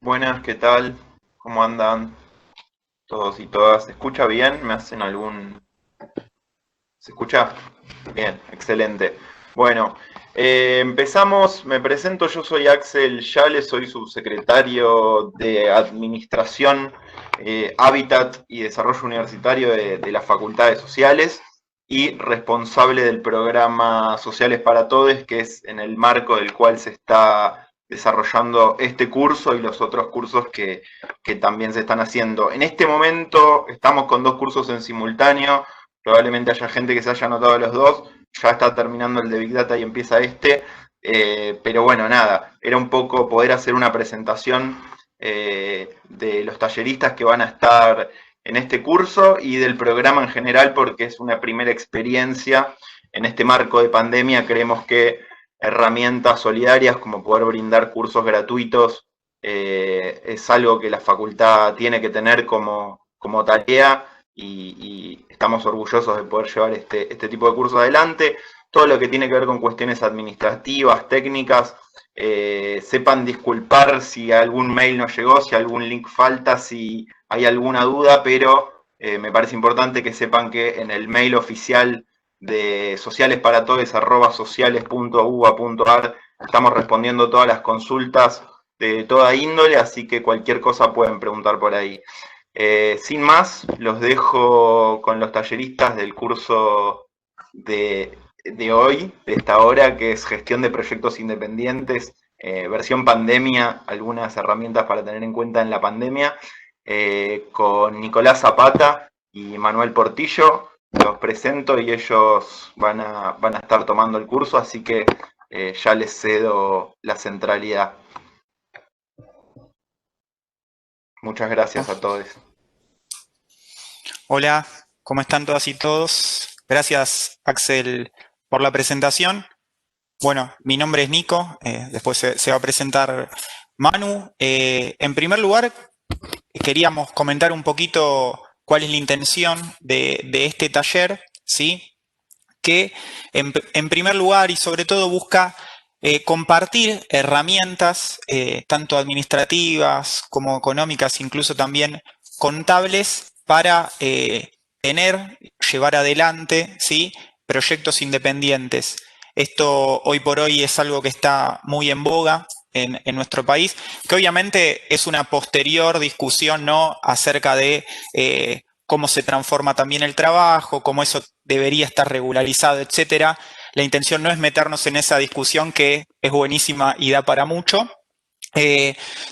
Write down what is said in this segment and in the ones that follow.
Buenas, ¿qué tal? ¿Cómo andan todos y todas? ¿Se escucha bien? ¿Me hacen algún... ¿Se escucha? Bien, excelente. Bueno, empezamos. Me presento, yo soy Axel Yales, soy subsecretario de Administración, Hábitat y Desarrollo Universitario de las Facultades Sociales y responsable del programa Sociales para Todes, que es en el marco del cual se está desarrollando este curso y los otros cursos que también se están haciendo. En este momento estamos con dos cursos en simultáneo. Probablemente haya gente que se haya anotado los dos, ya está terminando el de Big Data y empieza este, pero bueno, nada, era un poco poder hacer una presentación de los talleristas que van a estar en este curso y del programa en general, porque es una primera experiencia en este marco de pandemia. Creemos que herramientas solidarias como poder brindar cursos gratuitos es algo que la facultad tiene que tener como tarea y estamos orgullosos de poder llevar este tipo de cursos adelante. Todo lo que tiene que ver con cuestiones administrativas, técnicas, sepan disculpar si algún mail no llegó, si algún link falta, si hay alguna duda, pero me parece importante que sepan que en el mail oficial de socialesparatodes@sociales.uba.ar estamos respondiendo todas las consultas de toda índole, así que cualquier cosa pueden preguntar por ahí. Sin más, los dejo con los talleristas del curso de hoy, de esta hora, que es gestión de proyectos independientes, versión pandemia, algunas herramientas para tener en cuenta en la pandemia, con Nicolás Zapata y Manuel Portillo. Los presento y ellos van a estar tomando el curso, así que ya les cedo la centralidad. Muchas gracias a todos. Hola, ¿cómo están todas y todos? Gracias, Axel, por la presentación. Bueno, mi nombre es Nico, después se va a presentar Manu. En primer lugar, queríamos comentar un poquito cuál es la intención de este taller, ¿sí? Que en primer lugar y sobre todo busca compartir herramientas, tanto administrativas como económicas, incluso también contables, para llevar adelante, ¿sí?, proyectos independientes. Esto hoy por hoy es algo que está muy en boga en nuestro país, que obviamente es una posterior discusión, ¿no?, acerca de cómo se transforma también el trabajo, cómo eso debería estar regularizado, etcétera. La intención no es meternos en esa discusión, que es buenísima y da para mucho,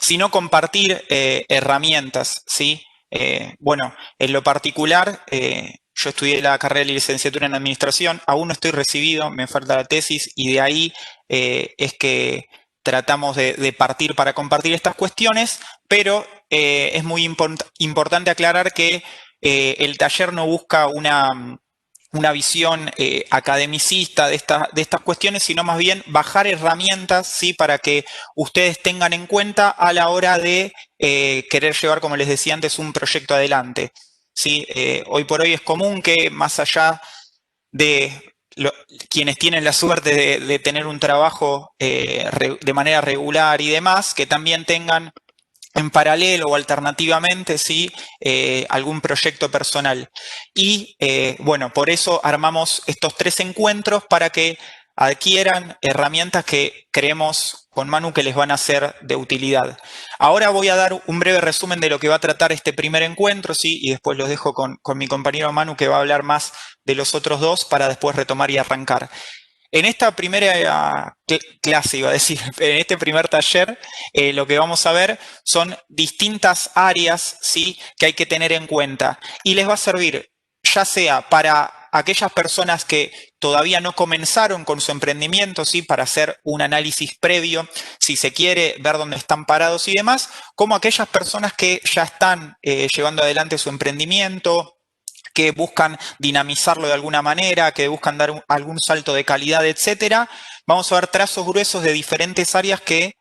sino compartir herramientas, ¿sí? Bueno, en lo particular, yo estudié la carrera de licenciatura en administración, aún no estoy recibido, me falta la tesis, y de ahí es que tratamos de partir para compartir estas cuestiones, pero es muy importante aclarar que el taller no busca una visión academicista de estas cuestiones, sino más bien bajar herramientas, ¿sí?, para que ustedes tengan en cuenta a la hora de querer llevar, como les decía antes, un proyecto adelante, ¿sí? Hoy por hoy es común que, más allá de quienes tienen la suerte de tener un trabajo de manera regular y demás, que también tengan en paralelo o alternativamente, ¿sí?, algún proyecto personal. Y bueno, por eso armamos estos 3 encuentros, para que adquieran herramientas que creemos con Manu que les van a ser de utilidad. Ahora voy a dar un breve resumen de lo que va a tratar este primer encuentro, ¿sí?, y después los dejo con mi compañero Manu, que va a hablar más de los otros dos, para después retomar y arrancar. En esta primera clase, iba a decir, en este primer taller, lo que vamos a ver son distintas áreas, ¿sí?, que hay que tener en cuenta. Y les va a servir ya sea para aquellas personas que todavía no comenzaron con su emprendimiento, ¿sí?, para hacer un análisis previo, si se quiere, ver dónde están parados y demás, como aquellas personas que ya están llevando adelante su emprendimiento, que buscan dinamizarlo de alguna manera, que buscan dar algún salto de calidad, etcétera. Vamos a ver trazos gruesos de diferentes áreas que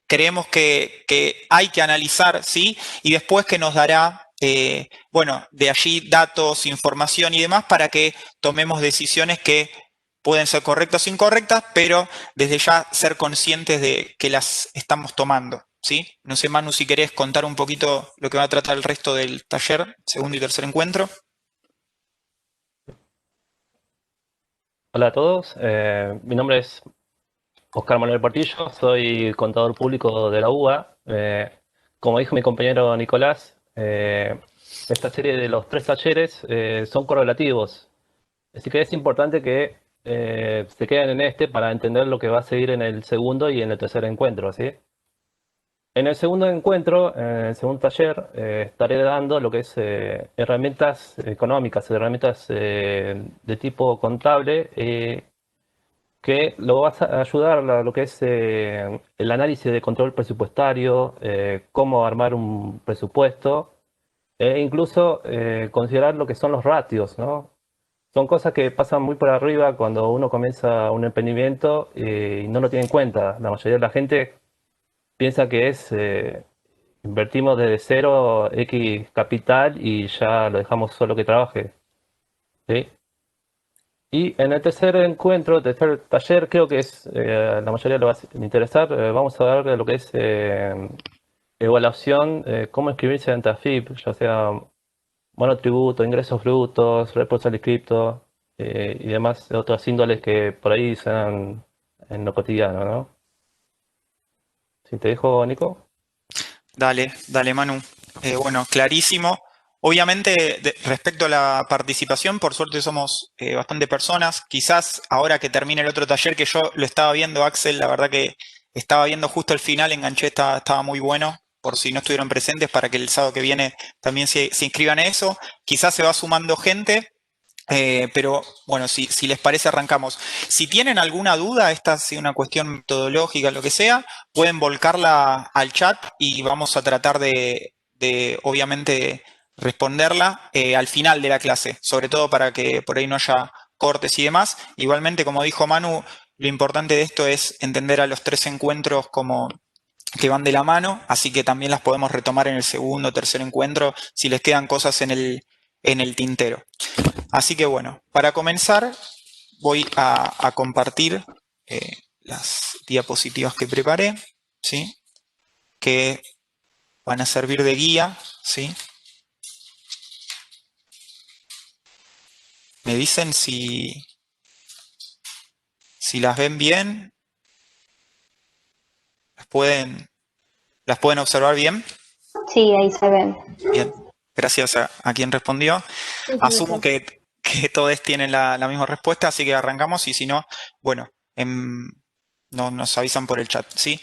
creemos que hay que analizar, ¿sí? Y después que nos dará, bueno, de allí datos, información y demás, para que tomemos decisiones que pueden ser correctas o incorrectas, pero desde ya ser conscientes de que las estamos tomando, ¿sí? No sé, Manu, si querés contar un poquito lo que va a tratar el resto del taller, segundo y tercer encuentro. Hola a todos, mi nombre es Oscar Manuel Portillo, soy contador público de la UBA. Como dijo mi compañero Nicolás, esta serie de los 3 talleres son correlativos, así que es importante que se queden en este para entender lo que va a seguir en el segundo y en el tercer encuentro, ¿sí? En el segundo encuentro, en el segundo taller, estaré dando lo que es herramientas económicas, herramientas de tipo contable, que lo vas a ayudar a lo que es el análisis de control presupuestario, cómo armar un presupuesto, e incluso considerar lo que son los ratios, ¿no? Son cosas que pasan muy por arriba cuando uno comienza un emprendimiento y no lo tiene en cuenta. La mayoría de la gente piensa que es invertimos desde cero X capital y ya lo dejamos solo que trabaje, ¿sí? Y en el tercer encuentro, tercer taller, creo que es, la mayoría le va a interesar, vamos a ver lo que es evaluación, cómo inscribirse ante AFIP, ya sea monotributo, ingresos brutos, responsable cripto y demás otras índoles que por ahí se dan en lo cotidiano, ¿no? Si te dejo, Nico. Dale, dale, Manu. Bueno, clarísimo. Obviamente, respecto a la participación, por suerte somos bastante personas. Quizás ahora que termine el otro taller, que yo lo estaba viendo, Axel, la verdad que estaba viendo justo el final, enganché, estaba muy bueno, por si no estuvieron presentes, para que el sábado que viene también se inscriban a eso. Quizás se va sumando gente. Pero bueno, si les parece, arrancamos. Si tienen alguna duda, esta es una cuestión metodológica, lo que sea, pueden volcarla al chat y vamos a tratar de obviamente, responderla al final de la clase, sobre todo para que por ahí no haya cortes y demás. Igualmente, como dijo Manu, lo importante de esto es entender a los 3 encuentros como que van de la mano, así que también las podemos retomar en el segundo o tercer encuentro si les quedan cosas en el tintero. Así que bueno, para comenzar voy a compartir las diapositivas que preparé, ¿sí? Que van a servir de guía, ¿sí? Me dicen si las ven bien, las pueden observar bien. Sí, ahí se ven. Bien, gracias a quien respondió. Asumo que todos tienen la misma respuesta, así que arrancamos y si no, bueno, nos avisan por el chat, ¿sí?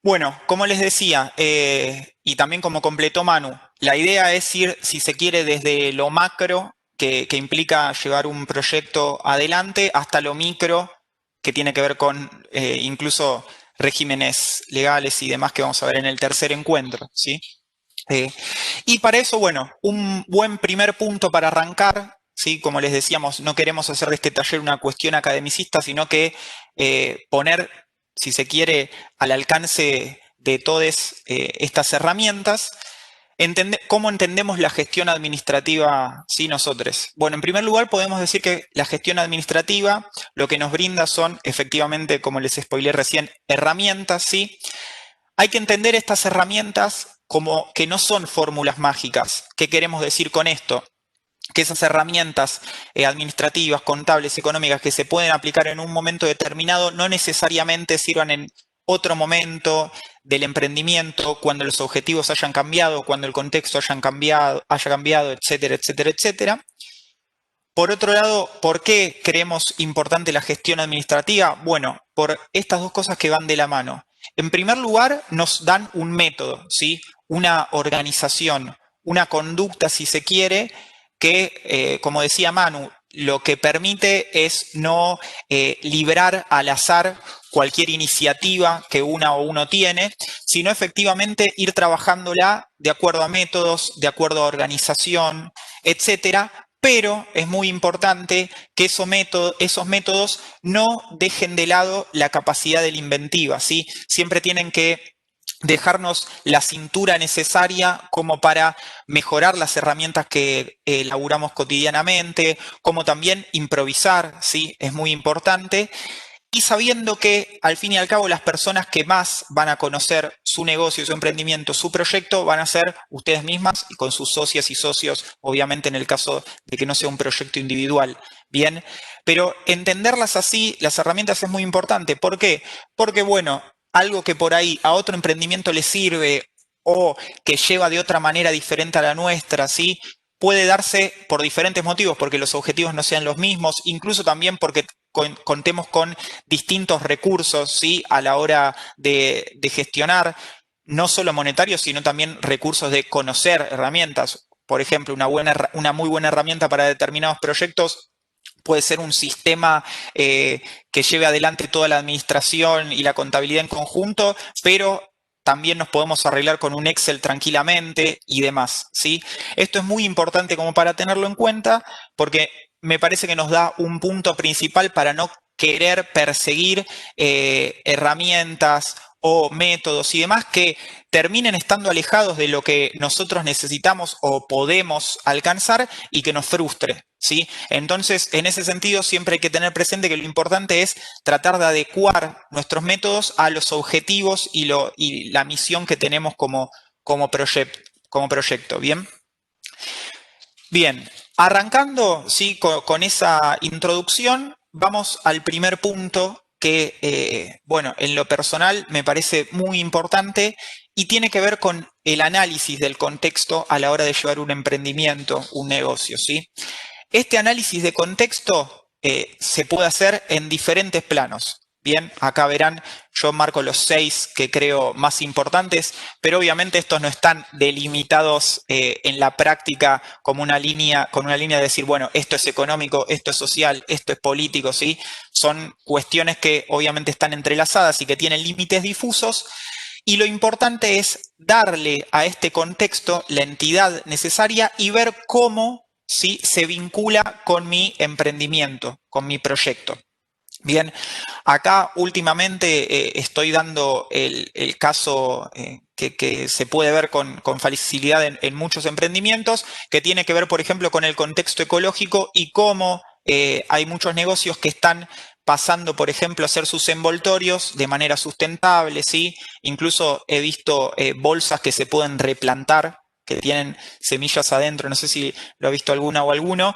Bueno, como les decía, y también como completó Manu, la idea es ir, si se quiere, desde lo macro, que implica llevar un proyecto adelante, hasta lo micro, que tiene que ver con incluso regímenes legales y demás que vamos a ver en el tercer encuentro, ¿sí? Y para eso, bueno, un buen primer punto para arrancar, ¿sí? Como les decíamos, no queremos hacer de este taller una cuestión academicista, sino que poner, si se quiere, al alcance de todas estas herramientas. ¿Cómo entendemos la gestión administrativa, sí, nosotros? Bueno, en primer lugar podemos decir que la gestión administrativa lo que nos brinda son, efectivamente, como les spoileé recién, herramientas, ¿sí? Hay que entender estas herramientas como que no son fórmulas mágicas. ¿Qué queremos decir con esto? Que esas herramientas administrativas, contables, económicas que se pueden aplicar en un momento determinado no necesariamente sirvan en otro momento del emprendimiento, cuando los objetivos hayan cambiado, cuando el contexto haya cambiado, etcétera, etcétera, etcétera. Por otro lado, ¿por qué creemos importante la gestión administrativa? Bueno, por estas dos cosas que van de la mano. En primer lugar, nos dan un método, ¿sí? Una organización, una conducta, si se quiere, que, como decía Manu, lo que permite es no librar al azar cualquier iniciativa que una o uno tiene, sino efectivamente ir trabajándola de acuerdo a métodos, de acuerdo a organización, etcétera. Pero es muy importante que esos métodos no dejen de lado la capacidad de la inventiva, ¿sí? Siempre tienen que dejarnos la cintura necesaria como para mejorar las herramientas que elaboramos cotidianamente, como también improvisar, ¿sí? Es muy importante. y sabiendo que al fin y al cabo las personas que más van a conocer su negocio, su emprendimiento, su proyecto van a ser ustedes mismas y con sus socias y socios, obviamente en el caso de que no sea un proyecto individual. Bien, pero entenderlas así, las herramientas es muy importante. ¿Por qué? Porque bueno, algo que por ahí a otro emprendimiento le sirve o que lleva de otra manera diferente a la nuestra, ¿sí? Puede darse por diferentes motivos, porque los objetivos no sean los mismos, incluso también porque contemos con distintos recursos, ¿sí? A la hora de gestionar, no solo monetarios, sino también recursos de conocer herramientas. Por ejemplo, una muy buena herramienta para determinados proyectos puede ser un sistema que lleve adelante toda la administración y la contabilidad en conjunto, pero también nos podemos arreglar con un Excel tranquilamente y demás, ¿sí? Esto es muy importante como para tenerlo en cuenta porque me parece que nos da un punto principal para no querer perseguir herramientas o métodos y demás que terminen estando alejados de lo que nosotros necesitamos o podemos alcanzar y que nos frustre, ¿sí? Entonces, en ese sentido, siempre hay que tener presente que lo importante es tratar de adecuar nuestros métodos a los objetivos y la misión que tenemos como proyecto, ¿bien? Bien, arrancando, ¿sí? con esa introducción, vamos al primer punto que, bueno, en lo personal me parece muy importante y tiene que ver con el análisis del contexto a la hora de llevar un emprendimiento, un negocio, ¿sí? Este análisis de contexto se puede hacer en diferentes planos. Bien, acá verán, yo marco los 6 que creo más importantes, pero obviamente estos no están delimitados en la práctica como una línea, con una línea de decir, bueno, esto es económico, esto es social, esto es político, ¿sí? Son cuestiones que obviamente están entrelazadas y que tienen límites difusos. Y lo importante es darle a este contexto la entidad necesaria y ver cómo, ¿sí?, se vincula con mi emprendimiento, con mi proyecto. Bien, acá últimamente estoy dando el caso que se puede ver con facilidad en muchos emprendimientos, que tiene que ver, por ejemplo, con el contexto ecológico y cómo hay muchos negocios que están pasando, por ejemplo, a hacer sus envoltorios de manera sustentable, ¿sí? Incluso he visto bolsas que se pueden replantar, que tienen semillas adentro, no sé si lo ha visto alguna o alguno,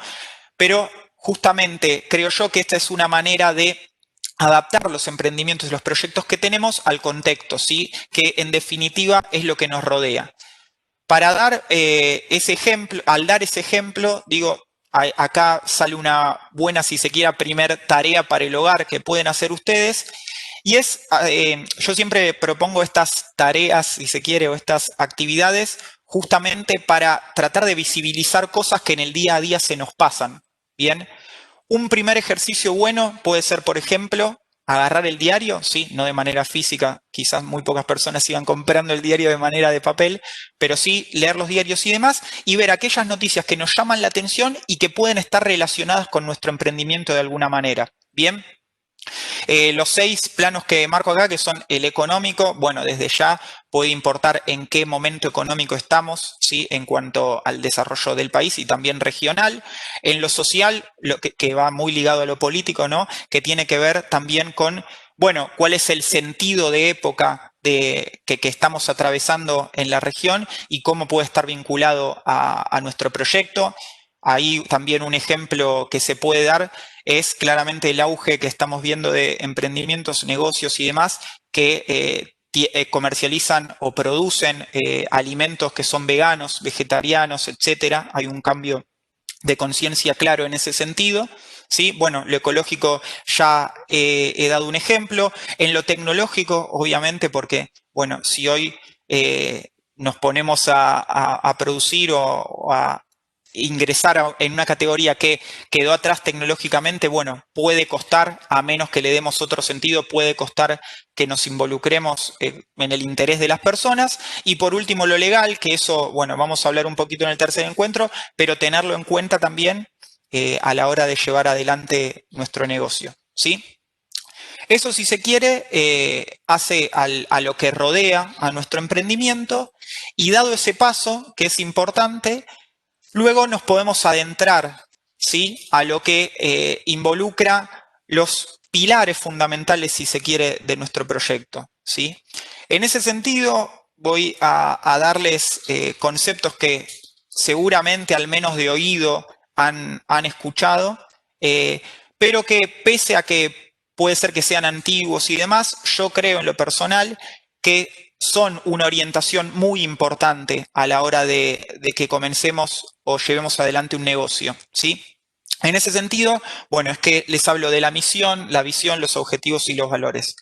pero justamente creo yo que esta es una manera de adaptar los emprendimientos y los proyectos que tenemos al contexto, ¿sí? Que en definitiva es lo que nos rodea. Para dar ese ejemplo, al dar ese ejemplo, digo, acá sale una buena, si se quiera, primer tarea para el hogar que pueden hacer ustedes. Y es, yo siempre propongo estas tareas, si se quiere, o estas actividades, justamente para tratar de visibilizar cosas que en el día a día se nos pasan. Bien, un primer ejercicio bueno puede ser, por ejemplo, agarrar el diario, sí, no de manera física, quizás muy pocas personas sigan comprando el diario de manera de papel, pero sí leer los diarios y demás y ver aquellas noticias que nos llaman la atención y que pueden estar relacionadas con nuestro emprendimiento de alguna manera. Bien. Los 6 planos que marco acá, que son el económico, bueno, desde ya puede importar en qué momento económico estamos, ¿sí?, en cuanto al desarrollo del país y también regional. En lo social, lo que va muy ligado a lo político, ¿no?, que tiene que ver también con, bueno, cuál es el sentido de época que estamos atravesando en la región y cómo puede estar vinculado a nuestro proyecto. Ahí también un ejemplo que se puede dar es claramente el auge que estamos viendo de emprendimientos, negocios y demás que comercializan o producen alimentos que son veganos, vegetarianos, etcétera. Hay un cambio de conciencia claro en ese sentido. ¿Sí? Bueno, lo ecológico ya he dado un ejemplo. En lo tecnológico, obviamente, porque, bueno, si hoy nos ponemos a producir o a ingresar en una categoría que quedó atrás tecnológicamente, bueno, puede costar, a menos que le demos otro sentido, puede costar que nos involucremos en el interés de las personas. Y por último, lo legal, que eso, bueno, vamos a hablar un poquito en el tercer encuentro, pero tenerlo en cuenta también a la hora de llevar adelante nuestro negocio, ¿sí? Eso, si se quiere, hace a lo que rodea a nuestro emprendimiento y dado ese paso, que es importante, luego nos podemos adentrar, ¿sí?, a lo que involucra los pilares fundamentales, si se quiere, de nuestro proyecto, ¿sí? En ese sentido, voy a darles conceptos que seguramente, al menos de oído, han escuchado, pero que pese a que puede ser que sean antiguos y demás, yo creo en lo personal que son una orientación muy importante a la hora de que comencemos o llevemos adelante un negocio, ¿sí? En ese sentido, bueno, es que les hablo de la misión, la visión, los objetivos y los valores.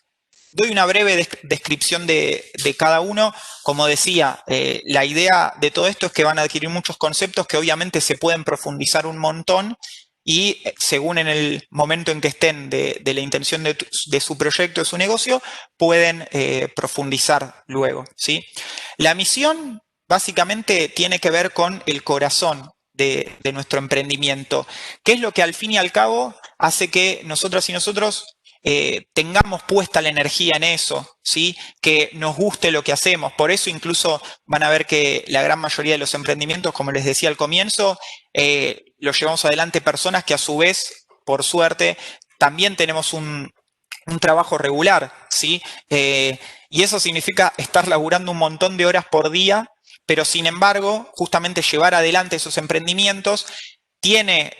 Doy una breve descripción de cada uno. Como decía, la idea de todo esto es que van a adquirir muchos conceptos que obviamente se pueden profundizar un montón y según en el momento en que estén de la intención de su proyecto, de su negocio, pueden profundizar luego, ¿sí? La misión básicamente tiene que ver con el corazón de nuestro emprendimiento, que es lo que al fin y al cabo hace que nosotras y nosotros tengamos puesta la energía en eso, ¿sí? Que nos guste lo que hacemos. Por eso incluso van a ver que la gran mayoría de los emprendimientos, como les decía al comienzo, los llevamos adelante personas que a su vez, por suerte, también tenemos un trabajo regular, ¿sí? Y eso significa estar laburando un montón de horas por día, pero sin embargo, justamente llevar adelante esos emprendimientos tiene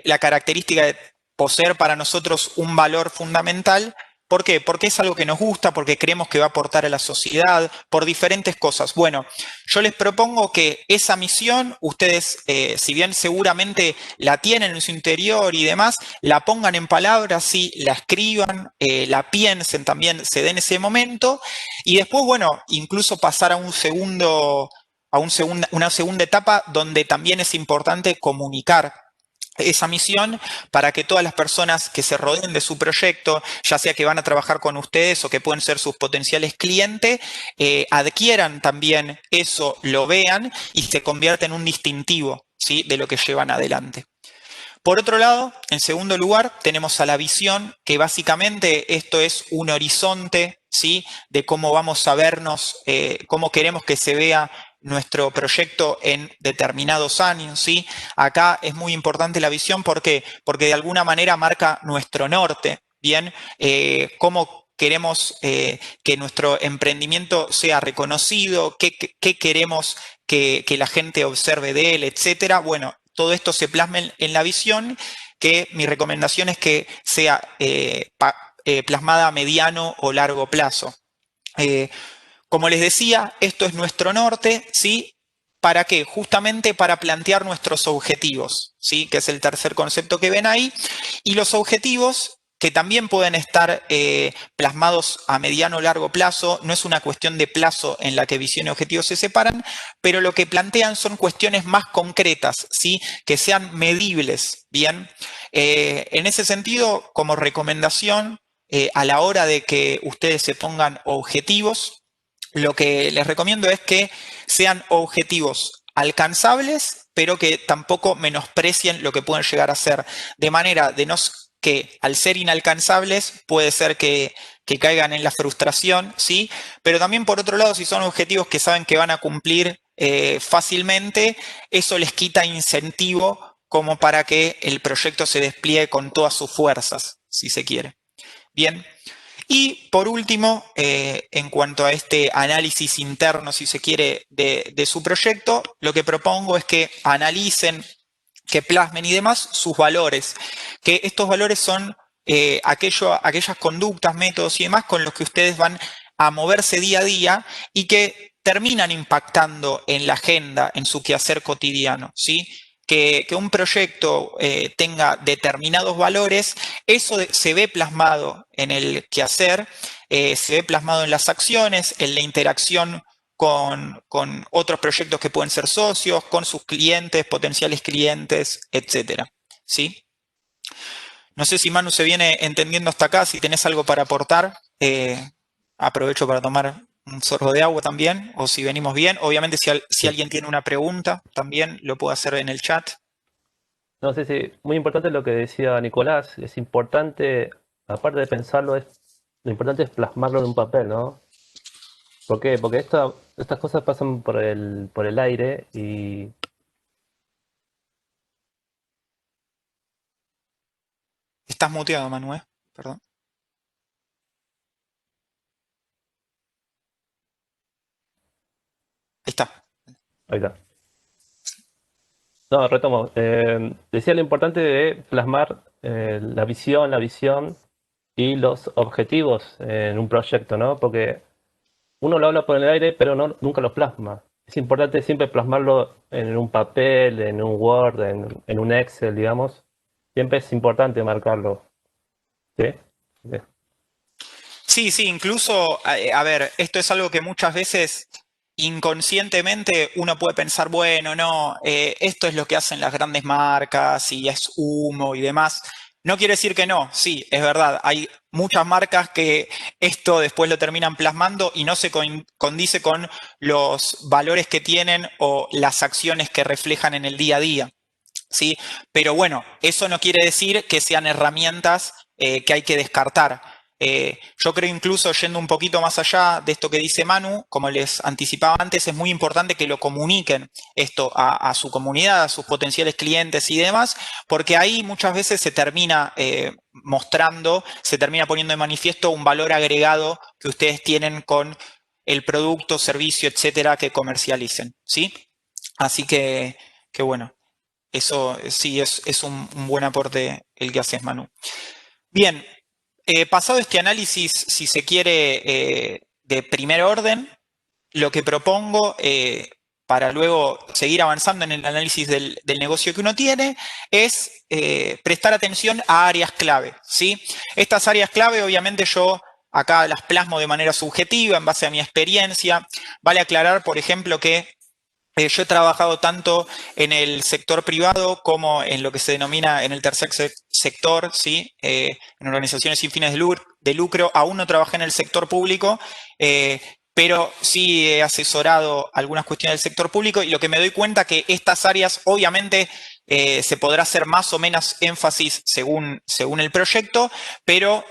la característica de poseer para nosotros un valor fundamental. ¿Por qué? Porque es algo que nos gusta, porque creemos que va a aportar a la sociedad, por diferentes cosas. Bueno, yo les propongo que esa misión, ustedes, si bien seguramente la tienen en su interior y demás, la pongan en palabras, sí, la escriban, la piensen también, se den ese momento, y después, bueno, incluso pasar a una segunda etapa donde también es importante comunicar esa misión para que todas las personas que se rodeen de su proyecto, ya sea que van a trabajar con ustedes o que pueden ser sus potenciales clientes, adquieran también eso, lo vean y se convierta en un distintivo, ¿sí? De lo que llevan adelante. Por otro lado, en segundo lugar, tenemos a la visión, que básicamente esto es un horizonte, ¿sí? De cómo vamos a vernos, cómo queremos que se vea nuestro proyecto en determinados años, ¿sí? Acá es muy importante la visión, ¿por qué? Porque de alguna manera marca nuestro norte, ¿bien? Cómo queremos que nuestro emprendimiento sea reconocido, qué queremos que la gente observe de él, etcétera. Bueno, todo esto se plasma en la visión, que mi recomendación es que sea plasmada a mediano o largo plazo. Como les decía, esto es nuestro norte, ¿sí? ¿Para qué? Justamente para plantear nuestros objetivos, ¿sí? Que es el tercer concepto que ven ahí. Y los objetivos, que también pueden estar plasmados a mediano o largo plazo, no es una cuestión de plazo en la que visión y objetivos se separan, pero lo que plantean son cuestiones más concretas, ¿sí? Que sean medibles, ¿bien? En ese sentido, como recomendación, a la hora de que ustedes se pongan objetivos, lo que les recomiendo es que sean objetivos alcanzables, pero que tampoco menosprecien lo que pueden llegar a ser, de manera de no que al ser inalcanzables puede ser que caigan en la frustración, ¿sí? Pero también por otro lado, si son objetivos que saben que van a cumplir fácilmente, eso les quita incentivo como para que el proyecto se despliegue con todas sus fuerzas, si se quiere. Bien. Y por último, en cuanto a este análisis interno, si se quiere, de su proyecto, lo que propongo es que analicen, que plasmen y demás sus valores, que estos valores son aquellas conductas, métodos y demás con los que ustedes van a moverse día a día y que terminan impactando en la agenda, en su quehacer cotidiano, ¿sí? Que un proyecto tenga determinados valores, eso se ve plasmado en el quehacer, se ve plasmado en las acciones, en la interacción con otros proyectos que pueden ser socios, con sus clientes, potenciales clientes, etcétera, ¿sí? No sé si Manu se viene entendiendo hasta acá, si tenés algo para aportar, aprovecho para tomar un sorbo de agua también, o si venimos bien. Obviamente si alguien tiene una pregunta, también lo puede hacer en el chat. No sé si muy importante lo que decía Nicolás, es importante, aparte de pensarlo, lo importante es plasmarlo en un papel, ¿no? ¿Por qué? Porque estas cosas pasan por el aire y Estás muteado, Manu, ¿eh? Perdón. Ahí está. Ahí está. No, retomo. Decía lo importante de plasmar la visión y los objetivos en un proyecto, ¿no? Porque uno lo habla por el aire, pero nunca lo plasma. Es importante siempre plasmarlo en un papel, en un Word, en un Excel, digamos. Siempre es importante marcarlo. ¿Sí? Sí. Sí, sí, incluso, a ver, esto es algo que muchas veces inconscientemente uno puede pensar, bueno, no, esto es lo que hacen las grandes marcas y es humo y demás. No quiere decir que no, sí, es verdad, hay muchas marcas que esto después lo terminan plasmando y no se condice con los valores que tienen o las acciones que reflejan en el día a día. ¿Sí? Pero bueno, eso no quiere decir que sean herramientas que hay que descartar. Yo creo incluso yendo un poquito más allá de esto que dice Manu, como les anticipaba antes, es muy importante que lo comuniquen esto a su comunidad, a sus potenciales clientes y demás, porque ahí muchas veces se termina mostrando, se termina poniendo de manifiesto un valor agregado que ustedes tienen con el producto, servicio, etcétera, que comercialicen, ¿sí? Así que bueno. Eso sí es un buen aporte el que haces, Manu. Bien, pasado este análisis, si se quiere, de primer orden, lo que propongo para luego seguir avanzando en el análisis del negocio que uno tiene es prestar atención a áreas clave, ¿sí? Estas áreas clave, obviamente, yo acá las plasmo de manera subjetiva en base a mi experiencia. Vale aclarar, por ejemplo, que yo he trabajado tanto en el sector privado como en lo que se denomina en el tercer sector, ¿sí? En organizaciones sin fines de lucro. Aún no trabajé en el sector público, pero sí he asesorado algunas cuestiones del sector público y lo que me doy cuenta que estas áreas obviamente se podrá hacer más o menos énfasis según el proyecto, pero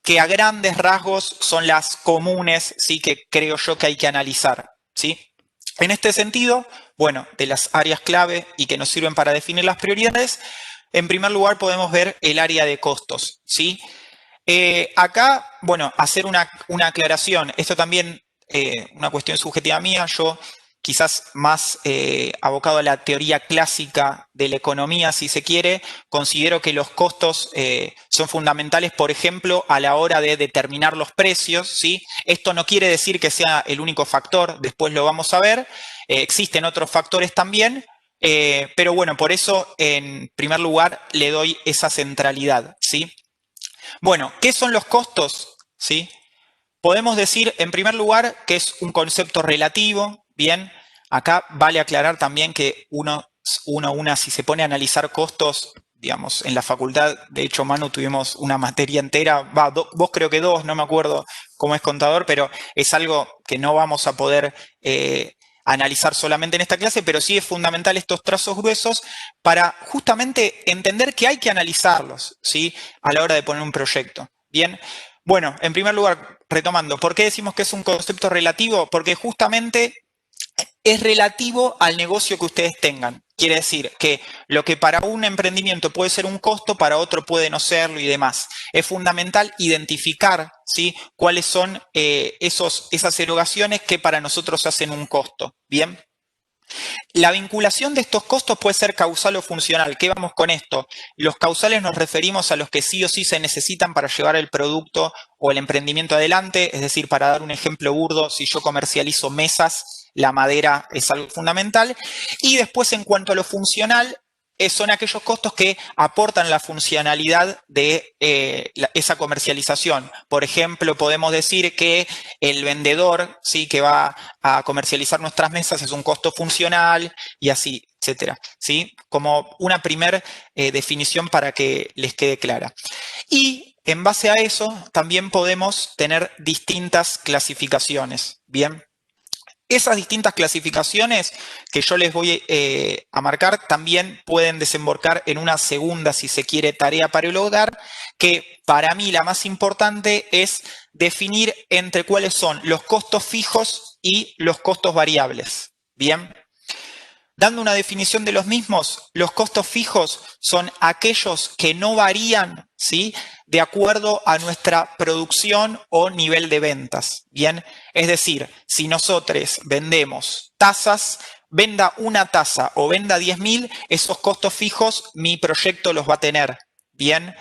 que a grandes rasgos son las comunes, ¿sí? Que creo yo que hay que analizar, ¿sí? En este sentido, bueno, de las áreas clave y que nos sirven para definir las prioridades, en primer lugar podemos ver el área de costos, ¿sí? Acá, bueno, hacer una aclaración. Esto también, una cuestión subjetiva mía, yo quizás más abocado a la teoría clásica de la economía, si se quiere, considero que los costos son fundamentales, por ejemplo, a la hora de determinar los precios, ¿sí? Esto no quiere decir que sea el único factor, después lo vamos a ver. Existen otros factores también, pero bueno, por eso, en primer lugar, le doy esa centralidad, ¿sí? Bueno, ¿qué son los costos? ¿Sí? Podemos decir, en primer lugar, que es un concepto relativo. Bien, acá vale aclarar también que si se pone a analizar costos, digamos, en la facultad, de hecho, Manu, tuvimos una materia entera, vos creo que dos, no me acuerdo cómo es contador, pero es algo que no vamos a poder analizar solamente en esta clase, pero sí es fundamental estos trazos gruesos para justamente entender que hay que analizarlos, ¿sí? A la hora de poner un proyecto. Bien, bueno, en primer lugar, retomando, ¿por qué decimos que es un concepto relativo? Porque justamente es relativo al negocio que ustedes tengan. Quiere decir que lo que para un emprendimiento puede ser un costo, para otro puede no serlo y demás. Es fundamental identificar, ¿sí? Cuáles son esas erogaciones que para nosotros hacen un costo. Bien. La vinculación de estos costos puede ser causal o funcional. ¿Qué vamos con esto? Los causales nos referimos a los que sí o sí se necesitan para llevar el producto o el emprendimiento adelante. Es decir, para dar un ejemplo burdo, si yo comercializo mesas, la madera es algo fundamental. Y después, en cuanto a lo funcional, son aquellos costos que aportan la funcionalidad de esa comercialización. Por ejemplo, podemos decir que el vendedor, ¿sí? Que va a comercializar nuestras mesas es un costo funcional y así, etcétera, ¿sí? Como una primer definición para que les quede clara. Y en base a eso también podemos tener distintas clasificaciones, ¿bien? Esas distintas clasificaciones que yo les voy a marcar también pueden desembocar en una segunda, si se quiere, tarea para el hogar, que para mí la más importante es definir entre cuáles son los costos fijos y los costos variables. Bien. Dando una definición de los mismos, los costos fijos son aquellos que no varían ¿sí? De acuerdo a nuestra producción o nivel de ventas, ¿bien? Es decir, si nosotros vendemos tazas, venda una taza o venda 10.000, esos costos fijos mi proyecto los va a tener, ¿bien?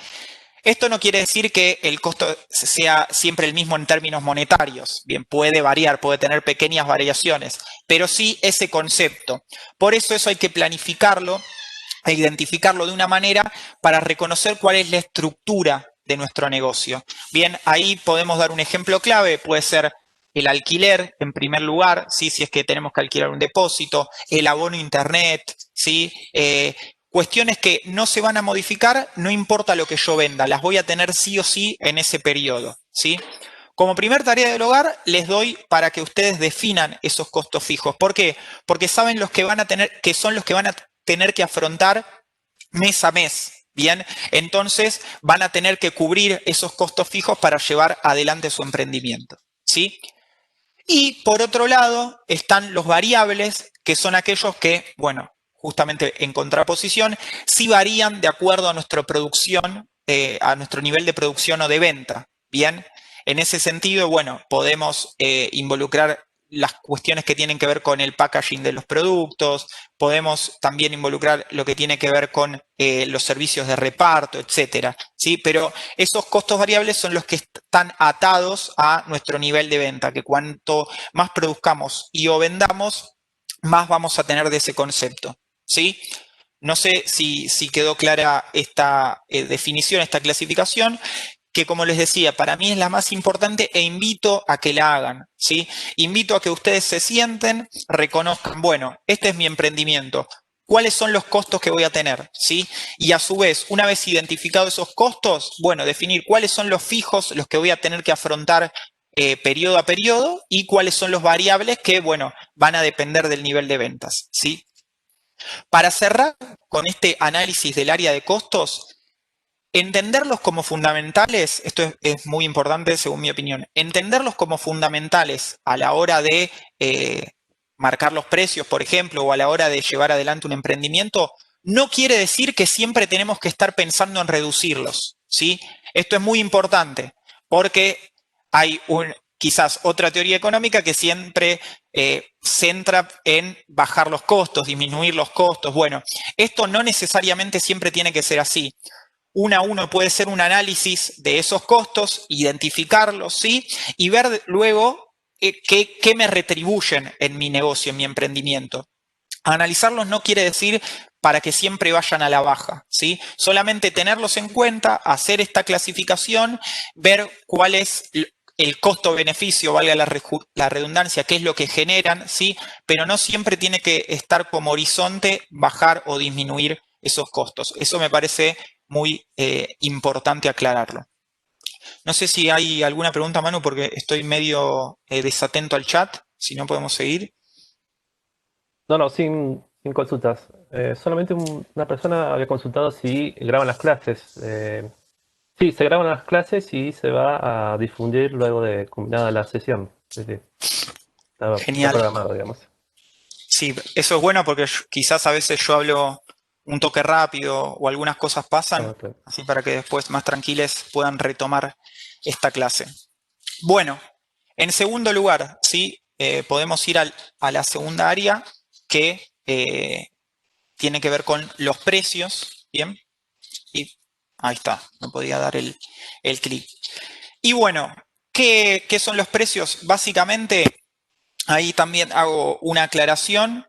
Esto no quiere decir que el costo sea siempre el mismo en términos monetarios. Bien, puede variar, puede tener pequeñas variaciones, pero sí ese concepto. Por eso hay que planificarlo e identificarlo de una manera para reconocer cuál es la estructura de nuestro negocio. Bien, ahí podemos dar un ejemplo clave, puede ser el alquiler en primer lugar, ¿sí? Si es que tenemos que alquilar un depósito, el abono a internet, ¿sí? Cuestiones que no se van a modificar, no importa lo que yo venda, las voy a tener sí o sí en ese periodo, ¿sí? Como primer tarea del hogar, les doy para que ustedes definan esos costos fijos. ¿Por qué? Porque saben los que van a tener, que son los que van a tener que afrontar mes a mes, ¿bien? Entonces van a tener que cubrir esos costos fijos para llevar adelante su emprendimiento, ¿sí? Y por otro lado están los variables, que son aquellos que, bueno, justamente en contraposición, sí varían de acuerdo a nuestra producción, a nuestro nivel de producción o de venta. Bien, en ese sentido, bueno, podemos involucrar las cuestiones que tienen que ver con el packaging de los productos, podemos también involucrar lo que tiene que ver con los servicios de reparto, etcétera, ¿sí? Pero esos costos variables son los que están atados a nuestro nivel de venta, que cuanto más produzcamos y o vendamos, más vamos a tener de ese concepto, ¿sí? No sé si quedó clara esta definición, esta clasificación, que como les decía, para mí es la más importante e invito a que la hagan, ¿sí? Invito a que ustedes se sienten, reconozcan, bueno, este es mi emprendimiento, ¿cuáles son los costos que voy a tener? ¿Sí? Y a su vez, una vez identificados esos costos, bueno, definir cuáles son los fijos, los que voy a tener que afrontar periodo a periodo y cuáles son los variables que, bueno, van a depender del nivel de ventas, ¿sí? Para cerrar con este análisis del área de costos, entenderlos como fundamentales, esto es muy importante según mi opinión, entenderlos como fundamentales a la hora de marcar los precios, por ejemplo, o a la hora de llevar adelante un emprendimiento, no quiere decir que siempre tenemos que estar pensando en reducirlos, ¿sí? Esto es muy importante porque hay quizás otra teoría económica que siempre centra en bajar los costos, disminuir los costos. Bueno, esto no necesariamente siempre tiene que ser así. Uno a uno puede ser un análisis de esos costos, identificarlos, ¿sí? Y ver luego qué me retribuyen en mi negocio, en mi emprendimiento. Analizarlos no quiere decir para que siempre vayan a la baja, ¿sí? Solamente tenerlos en cuenta, hacer esta clasificación, ver cuál es el costo-beneficio, valga la redundancia, qué es lo que generan, ¿sí? Pero no siempre tiene que estar como horizonte bajar o disminuir esos costos. Eso me parece muy importante aclararlo. No sé si hay alguna pregunta, Manu, porque estoy medio desatento al chat, si no podemos seguir. No, sin consultas. Solamente una persona había consultado si graban las clases. Sí, se graban las clases y se va a difundir luego de culminada la sesión. Sí, sí. Está Genial. programado, digamos. Sí, eso es bueno porque quizás a veces yo hablo un toque rápido o algunas cosas pasan, Okay. así para que después más tranquiles puedan retomar esta clase. Bueno, en segundo lugar, ¿sí? Podemos ir a la segunda área que tiene que ver con los precios, ¿bien? Y ahí está, no podía dar el clic. Y bueno, ¿qué son los precios? Básicamente, ahí también hago una aclaración.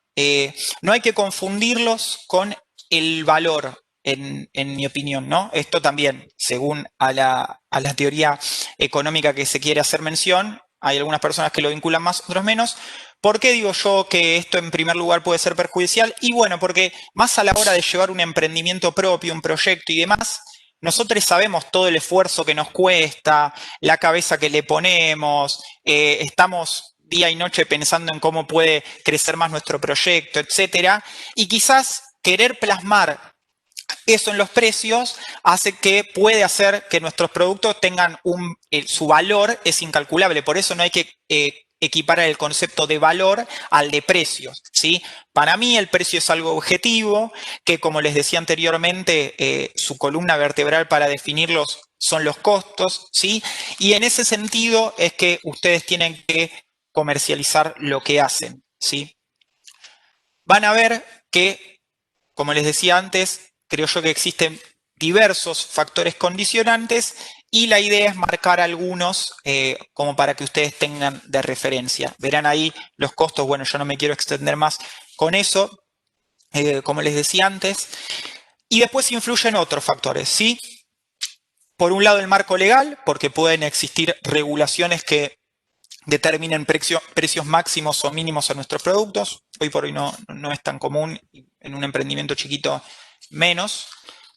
No hay que confundirlos con el valor, en mi opinión, ¿no? Esto también, según a la teoría económica que se quiere hacer mención, hay algunas personas que lo vinculan más, otros menos. ¿Por qué digo yo que esto en primer lugar puede ser perjudicial? Y bueno, porque más a la hora de llevar un emprendimiento propio, un proyecto y demás, nosotros sabemos todo el esfuerzo que nos cuesta, la cabeza que le ponemos, estamos día y noche pensando en cómo puede crecer más nuestro proyecto, etcétera. Y quizás querer plasmar eso en los precios puede hacer que nuestros productos tengan su valor es incalculable. Por eso no hay que equiparar el concepto de valor al de precios, ¿sí? Para mí el precio es algo objetivo, que como les decía anteriormente, su columna vertebral para definirlos son los costos, ¿sí? Y en ese sentido es que ustedes tienen que comercializar lo que hacen, ¿sí? Van a ver que, como les decía antes, creo yo que existen diversos factores condicionantes y la idea es marcar algunos como para que ustedes tengan de referencia. Verán ahí los costos, bueno, yo no me quiero extender más con eso, como les decía antes. Y después influyen otros factores, ¿sí? Por un lado el marco legal, porque pueden existir regulaciones que determinen precios máximos o mínimos a nuestros productos. Hoy por hoy no es tan común, en un emprendimiento chiquito menos.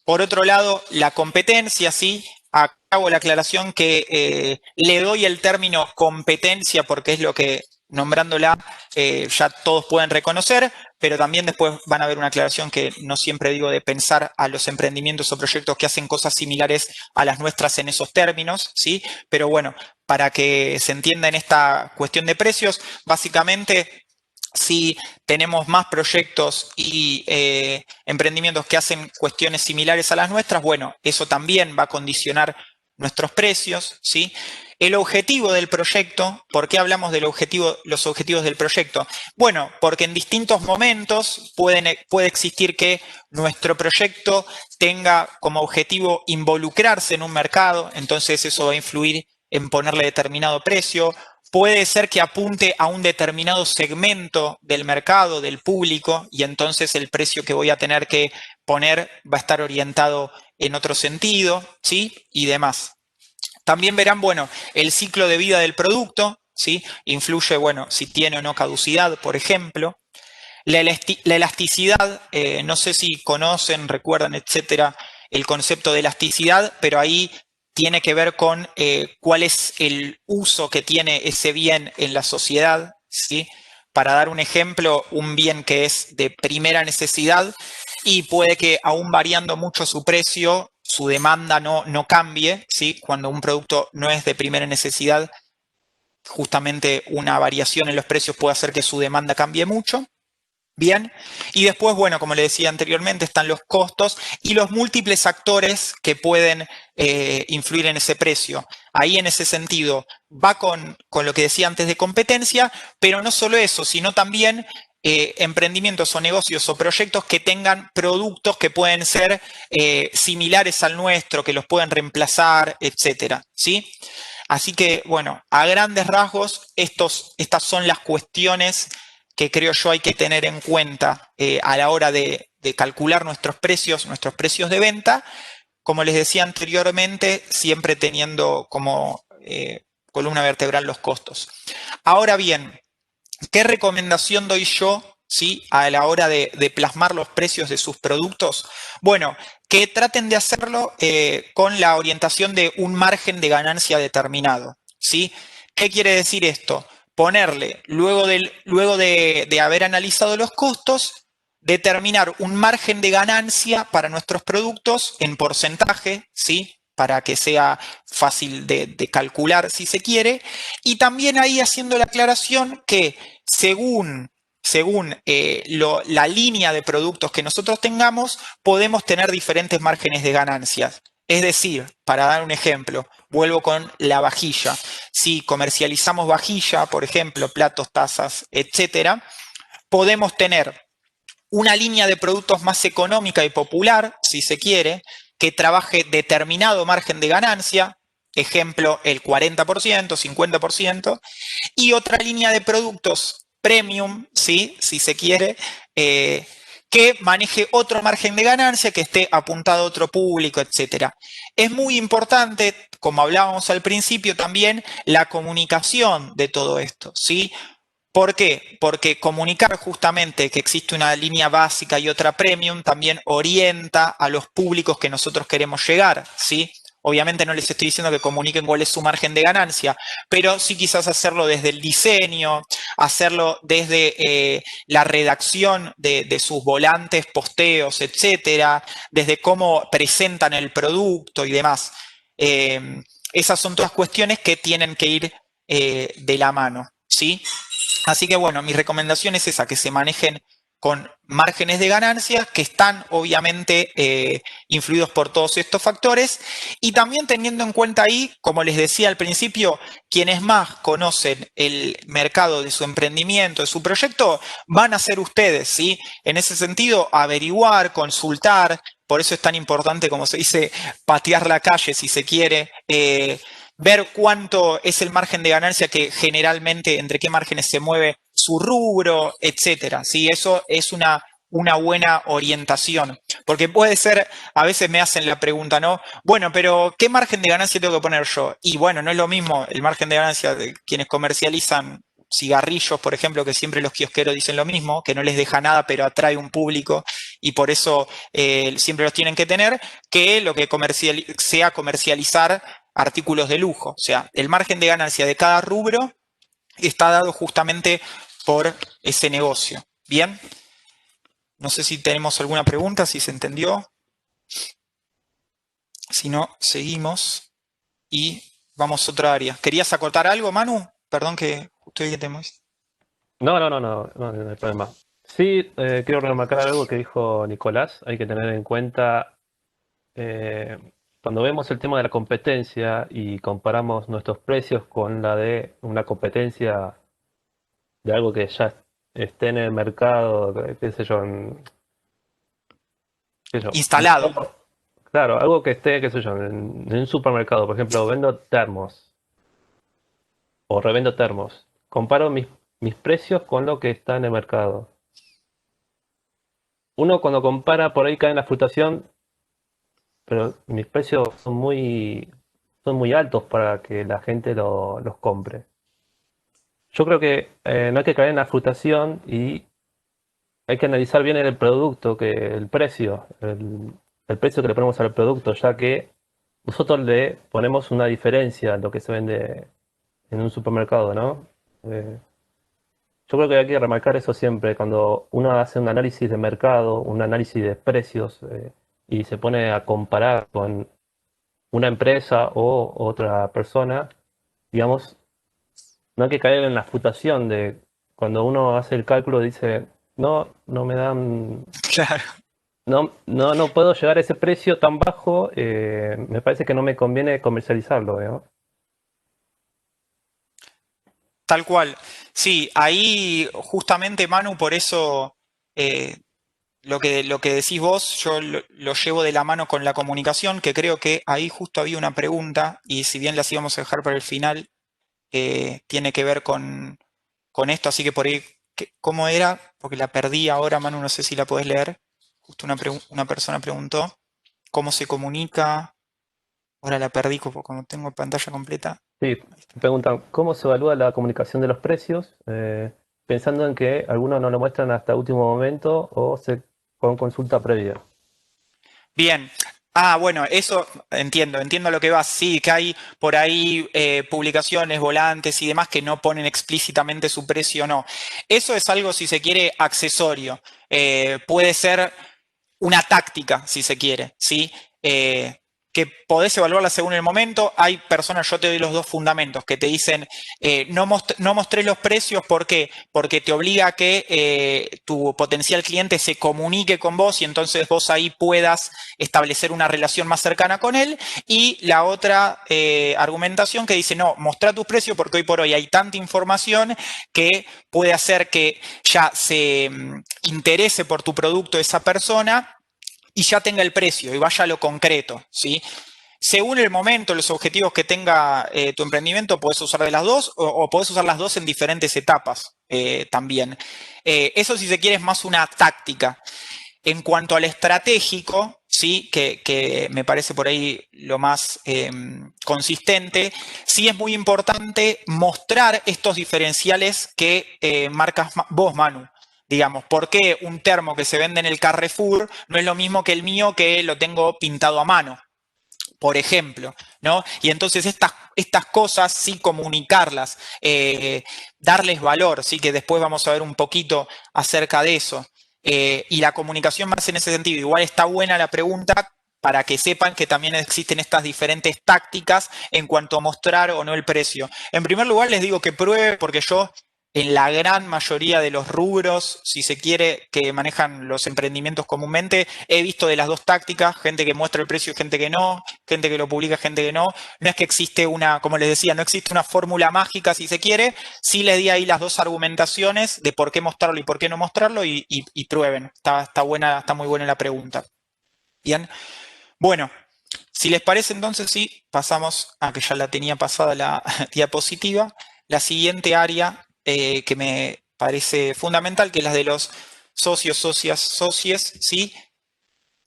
Por otro lado, la competencia, sí. Acá hago la aclaración que le doy el término competencia porque es lo que, nombrándola, ya todos pueden reconocer, pero también después van a ver una aclaración que no siempre digo de pensar a los emprendimientos o proyectos que hacen cosas similares a las nuestras en esos términos, ¿sí? Pero bueno, para que se entienda en esta cuestión de precios, básicamente, si tenemos más proyectos y emprendimientos que hacen cuestiones similares a las nuestras, bueno, eso también va a condicionar nuestros precios, ¿sí? El objetivo del proyecto, ¿por qué hablamos de los objetivos del proyecto? Bueno, porque en distintos momentos puede existir que nuestro proyecto tenga como objetivo involucrarse en un mercado, entonces eso va a influir en ponerle determinado precio. Puede ser que apunte a un determinado segmento del mercado, del público, y entonces el precio que voy a tener que poner va a estar orientado en otro sentido, ¿sí? Y demás. También verán, bueno, el ciclo de vida del producto, ¿sí? Influye, bueno, si tiene o no caducidad, por ejemplo. La elasticidad, no sé si conocen, recuerdan, etcétera, el concepto de elasticidad, pero ahí tiene que ver con cuál es el uso que tiene ese bien en la sociedad, ¿sí? Para dar un ejemplo, un bien que es de primera necesidad y puede que aún variando mucho su precio, su demanda no cambie, ¿sí? Cuando un producto no es de primera necesidad, justamente una variación en los precios puede hacer que su demanda cambie mucho. Bien, y después, bueno, como le decía anteriormente, están los costos y los múltiples actores que pueden influir en ese precio. Ahí en ese sentido va con lo que decía antes de competencia, pero no solo eso, sino también emprendimientos o negocios o proyectos que tengan productos que pueden ser similares al nuestro, que los pueden reemplazar, etcétera, ¿sí? Así que, bueno, a grandes rasgos, estas son las cuestiones que creo yo hay que tener en cuenta a la hora de calcular nuestros precios de venta. Como les decía anteriormente, siempre teniendo como columna vertebral los costos. Ahora bien, ¿qué recomendación doy yo, ¿sí? A la hora de plasmar los precios de sus productos? Bueno, que traten de hacerlo con la orientación de un margen de ganancia determinado, ¿sí? ¿Qué quiere decir esto? Ponerle, luego de haber analizado los costos, determinar un margen de ganancia para nuestros productos en porcentaje, ¿sí? Para que sea fácil de calcular si se quiere, y también ahí haciendo la aclaración que según la línea de productos que nosotros tengamos, podemos tener diferentes márgenes de ganancias. Es decir, para dar un ejemplo, vuelvo con la vajilla. Si comercializamos vajilla, por ejemplo, platos, tazas, etcétera, podemos tener una línea de productos más económica y popular, si se quiere, que trabaje determinado margen de ganancia, ejemplo, el 40%, 50%, y otra línea de productos premium, ¿sí? Si se quiere, que maneje otro margen de ganancia, que esté apuntado a otro público, etcétera. Es muy importante, como hablábamos al principio, también la comunicación de todo esto, ¿sí? ¿Por qué? Porque comunicar justamente que existe una línea básica y otra premium también orienta a los públicos que nosotros queremos llegar, ¿sí? Obviamente no les estoy diciendo que comuniquen cuál es su margen de ganancia, pero sí quizás hacerlo desde el diseño, hacerlo desde la redacción de sus volantes, posteos, etcétera, desde cómo presentan el producto y demás. Esas son todas cuestiones que tienen que ir de la mano, ¿sí? Así que bueno, mi recomendación es esa, que se manejen con márgenes de ganancia que están obviamente influidos por todos estos factores y también teniendo en cuenta ahí, como les decía al principio, quienes más conocen el mercado de su emprendimiento, de su proyecto, van a ser ustedes, ¿sí? En ese sentido, averiguar, consultar, por eso es tan importante, como se dice, patear la calle si se quiere, ver cuánto es el margen de ganancia que generalmente, entre qué márgenes se mueve su rubro, etcétera. ¿Sí? Eso es una buena orientación. Porque puede ser, a veces me hacen la pregunta, ¿no? Bueno, pero ¿qué margen de ganancia tengo que poner yo? Y bueno, no es lo mismo el margen de ganancia de quienes comercializan cigarrillos, por ejemplo, que siempre los kiosqueros dicen lo mismo, que no les deja nada, pero atrae un público y por eso siempre los tienen que tener, que lo que sea comercializar artículos de lujo. O sea, el margen de ganancia de cada rubro está dado justamente por ese negocio. ¿Bien? No sé si tenemos alguna pregunta, si se entendió. Si no, seguimos y vamos a otra área. ¿Querías acotar algo, Manu? Perdón que justo ahí que te muestro. No hay problema. Sí, quiero remarcar algo que dijo Nicolás. Hay que tener en cuenta, eh, cuando vemos el tema de la competencia y comparamos nuestros precios con la de una competencia de algo que ya esté en el mercado, qué sé yo, qué sé yo. Instalado. Claro, algo que esté, qué sé yo, en un supermercado. Por ejemplo, vendo termos o revendo termos. Comparo mis precios con lo que está en el mercado. Uno cuando compara por ahí cae en la fluctuación, pero mis precios son muy altos para que la gente los compre. Yo creo que no hay que caer en la fluctuación y hay que analizar bien el producto, el precio que le ponemos al producto, ya que nosotros le ponemos una diferencia a lo que se vende en un supermercado, ¿no? Yo creo que hay que remarcar eso siempre, cuando uno hace un análisis de mercado, un análisis de precios, y se pone a comparar con una empresa o otra persona, digamos, no hay que caer en la fluctuación de cuando uno hace el cálculo dice, no me dan, Claro. no puedo llegar a ese precio tan bajo, me parece que no me conviene comercializarlo, ¿no? Tal cual. Sí, ahí justamente, Manu, por eso lo que decís vos, yo lo llevo de la mano con la comunicación, que creo que ahí justo había una pregunta, y si bien las íbamos a dejar para el final, tiene que ver con esto, así que por ahí, ¿cómo era? Porque la perdí ahora, Manu, no sé si la podés leer. Justo una persona preguntó, ¿cómo se comunica? Ahora la perdí como tengo pantalla completa. Sí, me preguntan, ¿cómo se evalúa la comunicación de los precios? Pensando en que algunos no lo muestran hasta último momento o con consulta previa. Bien. Ah, bueno, eso entiendo lo que va. Sí, que hay por ahí publicaciones, volantes y demás que no ponen explícitamente su precio, no. Eso es algo, si se quiere, accesorio. Puede ser una táctica, si se quiere, ¿sí? Que podés evaluarla según el momento. Hay personas, yo te doy los dos fundamentos, que te dicen, no mostrés los precios, ¿por qué? Porque te obliga a que tu potencial cliente se comunique con vos y entonces vos ahí puedas establecer una relación más cercana con él. Y la otra argumentación que dice, no, mostrá tus precios porque hoy por hoy hay tanta información que puede hacer que ya se interese por tu producto esa persona y ya tenga el precio y vaya a lo concreto, ¿sí? Según el momento, los objetivos que tenga tu emprendimiento, puedes usar de las dos o puedes usar las dos en diferentes etapas también. Eso, si se quiere, es más una táctica. En cuanto al estratégico, ¿sí? Que me parece por ahí lo más consistente, sí es muy importante mostrar estos diferenciales que marcas vos, Manu. Digamos, ¿por qué un termo que se vende en el Carrefour no es lo mismo que el mío que lo tengo pintado a mano? Por ejemplo, ¿no? Y entonces estas cosas sí comunicarlas, darles valor, sí que después vamos a ver un poquito acerca de eso. Y la comunicación más en ese sentido. Igual está buena la pregunta para que sepan que también existen estas diferentes tácticas en cuanto a mostrar o no el precio. En primer lugar, les digo que pruebe, porque yo en la gran mayoría de los rubros, si se quiere, que manejan los emprendimientos comúnmente, he visto de las dos tácticas, gente que muestra el precio y gente que no, gente que lo publica, gente que no. No es que existe una, como les decía, no existe una fórmula mágica, si se quiere. Sí les di ahí las dos argumentaciones de por qué mostrarlo y por qué no mostrarlo y prueben. Está buena, está muy buena la pregunta. Bien. Bueno, si les parece entonces sí, pasamos a que ya la tenía pasada la diapositiva. La siguiente área que me parece fundamental, que es la de los socios, socias, socies, ¿sí?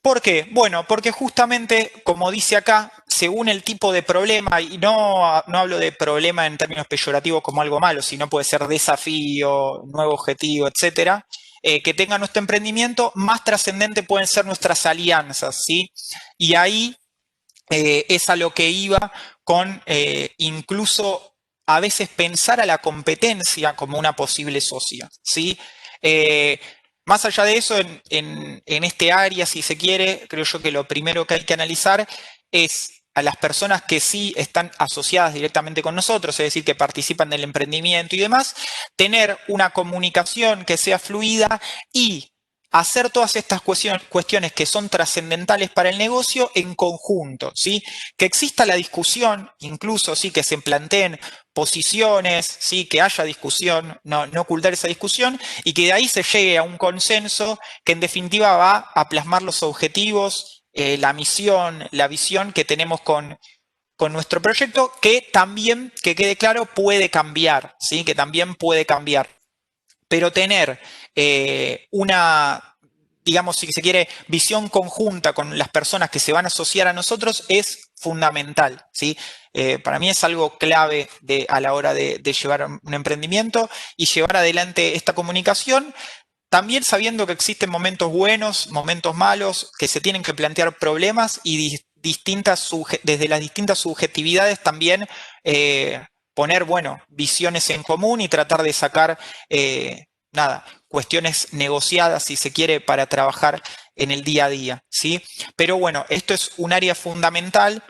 ¿Por qué? Bueno, porque justamente, como dice acá, según el tipo de problema, y no hablo de problema en términos peyorativos como algo malo, sino puede ser desafío, nuevo objetivo, etcétera, que tenga nuestro emprendimiento, más trascendente pueden ser nuestras alianzas, ¿sí? Y ahí es a lo que iba con incluso a veces pensar a la competencia como una posible socia, ¿sí? Más allá de eso, en este área, si se quiere, creo yo que lo primero que hay que analizar es a las personas que sí están asociadas directamente con nosotros, es decir, que participan del emprendimiento y demás, tener una comunicación que sea fluida y hacer todas estas cuestiones que son trascendentales para el negocio en conjunto, ¿sí? Que exista la discusión, incluso, ¿sí? Que se planteen posiciones, ¿sí? Que haya discusión, no ocultar esa discusión, y que de ahí se llegue a un consenso que en definitiva va a plasmar los objetivos, la misión, la visión que tenemos con nuestro proyecto, que también, que quede claro, puede cambiar, ¿sí? Que también puede cambiar. Pero tener una, digamos, si se quiere, visión conjunta con las personas que se van a asociar a nosotros es fundamental, ¿sí? Para mí es algo clave a la hora de llevar un emprendimiento y llevar adelante esta comunicación, también sabiendo que existen momentos buenos, momentos malos, que se tienen que plantear problemas y desde las distintas subjetividades también poner, bueno, visiones en común y tratar de sacar, cuestiones negociadas, si se quiere, para trabajar en el día a día, ¿sí? Pero bueno, esto es un área fundamental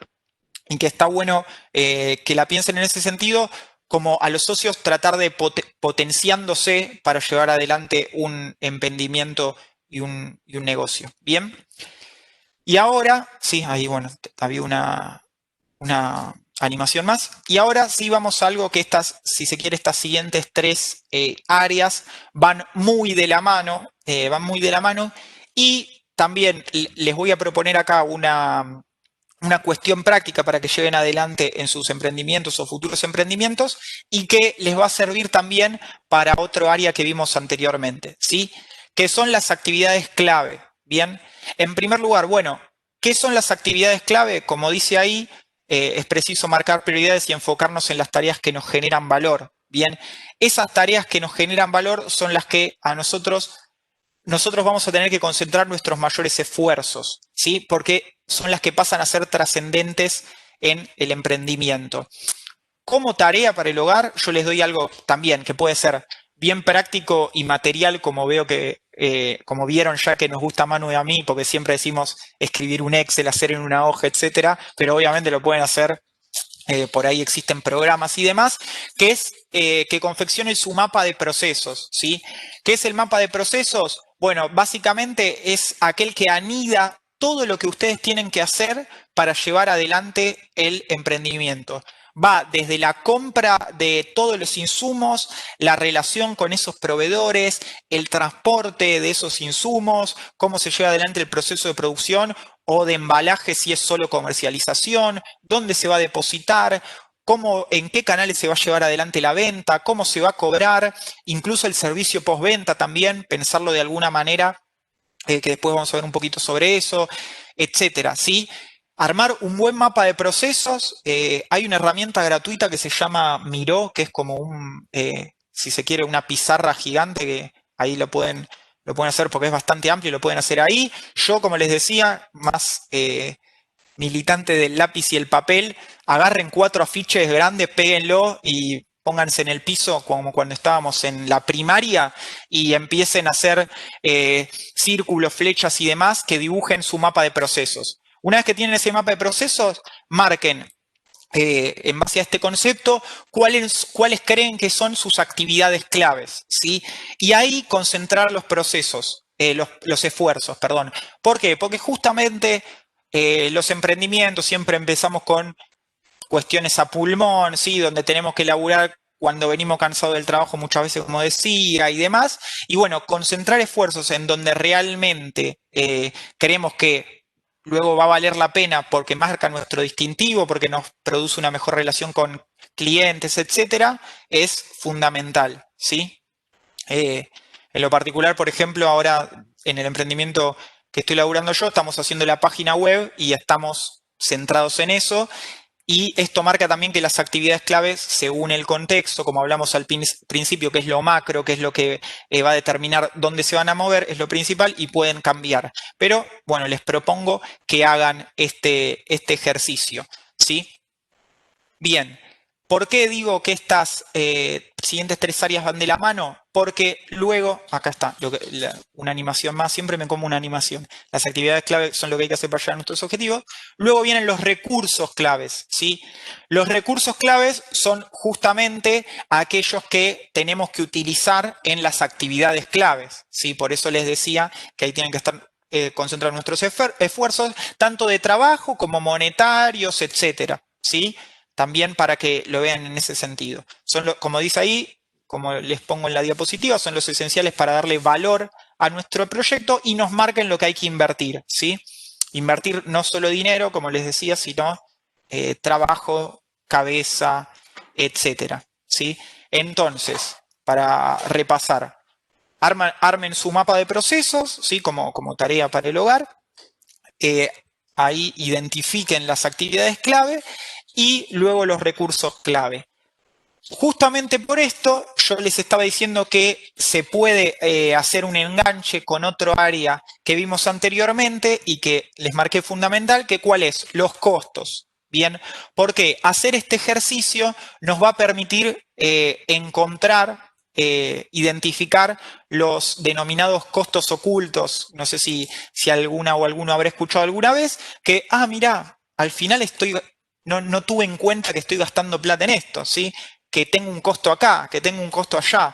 y que está bueno que la piensen en ese sentido, como a los socios tratar de potenciándose para llevar adelante un emprendimiento y un negocio. ¿Bien? Y ahora, sí, ahí bueno, había una animación más. Y ahora sí vamos a algo que estas, si se quiere, estas siguientes tres áreas van muy de la mano, y también les voy a proponer acá una cuestión práctica para que lleven adelante en sus emprendimientos o futuros emprendimientos y que les va a servir también para otro área que vimos anteriormente, ¿sí? Que son las actividades clave, ¿bien? En primer lugar, bueno, ¿qué son las actividades clave? Como dice ahí, es preciso marcar prioridades y enfocarnos en las tareas que nos generan valor, ¿bien? Esas tareas que nos generan valor son las que a nosotros vamos a tener que concentrar nuestros mayores esfuerzos, ¿sí? Porque son las que pasan a ser trascendentes en el emprendimiento. Como tarea para el hogar, yo les doy algo también que puede ser bien práctico y material, como veo que, como vieron ya que nos gusta a Manu y a mí, porque siempre decimos escribir un Excel, hacer en una hoja, etcétera, pero obviamente lo pueden hacer, por ahí existen programas y demás, que es que confeccionen su mapa de procesos, ¿sí? ¿Qué es el mapa de procesos? Bueno, básicamente es aquel que anida todo lo que ustedes tienen que hacer para llevar adelante el emprendimiento. Va desde la compra de todos los insumos, la relación con esos proveedores, el transporte de esos insumos, cómo se lleva adelante el proceso de producción o de embalaje si es solo comercialización, dónde se va a depositar, en qué canales se va a llevar adelante la venta, cómo se va a cobrar, incluso el servicio postventa también, pensarlo de alguna manera, que después vamos a ver un poquito sobre eso, etcétera, ¿sí? Armar un buen mapa de procesos. Hay una herramienta gratuita que se llama Miro, que es como si se quiere, una pizarra gigante, que ahí lo pueden hacer porque es bastante amplio y lo pueden hacer ahí. Yo, como les decía, más militante del lápiz y el papel, agarren 4 afiches grandes, péguenlo y pónganse en el piso como cuando estábamos en la primaria y empiecen a hacer círculos, flechas y demás que dibujen su mapa de procesos. Una vez que tienen ese mapa de procesos, marquen en base a este concepto, cuáles creen que son sus actividades claves, ¿sí? Y ahí concentrar los procesos, los esfuerzos, perdón. ¿Por qué? Porque justamente los emprendimientos siempre empezamos con cuestiones a pulmón, ¿sí? Donde tenemos que elaborar cuando venimos cansados del trabajo muchas veces, como decía, y demás. Y bueno, concentrar esfuerzos en donde realmente creemos que luego va a valer la pena porque marca nuestro distintivo, porque nos produce una mejor relación con clientes, etcétera, es fundamental, ¿sí? En lo particular, por ejemplo, ahora en el emprendimiento que estoy laburando yo, estamos haciendo la página web y estamos centrados en eso. Y esto marca también que las actividades claves, según el contexto, como hablamos al principio, que es lo macro, que es lo que va a determinar dónde se van a mover, es lo principal y pueden cambiar. Pero, bueno, les propongo que hagan este ejercicio, ¿sí? Bien. ¿Por qué digo que estas siguientes 3 áreas van de la mano? Porque luego, acá está, una animación más, siempre me como una animación. Las actividades clave son lo que hay que hacer para llegar a nuestros objetivos. Luego vienen los recursos claves, ¿sí? Los recursos claves son justamente aquellos que tenemos que utilizar en las actividades claves, ¿sí? Por eso les decía que ahí tienen que estar concentrar nuestros esfuerzos, tanto de trabajo como monetarios, etcétera, ¿sí? También para que lo vean en ese sentido. Como dice ahí, como les pongo en la diapositiva, son los esenciales para darle valor a nuestro proyecto y nos marquen lo que hay que invertir, ¿sí? Invertir no solo dinero, como les decía, sino trabajo, cabeza, etcétera, ¿sí? Entonces, para repasar, armen su mapa de procesos, ¿sí? Como tarea para el hogar. Ahí identifiquen las actividades clave y luego los recursos clave. Justamente por esto yo les estaba diciendo que se puede hacer un enganche con otro área que vimos anteriormente y que les marqué fundamental, que ¿cuál es? Los costos. Bien, porque hacer este ejercicio nos va a permitir encontrar, identificar los denominados costos ocultos. No sé si alguna o alguno habrá escuchado alguna vez, que, mirá, al final no tuve en cuenta que estoy gastando plata en esto, ¿sí? Que tengo un costo acá, que tengo un costo allá.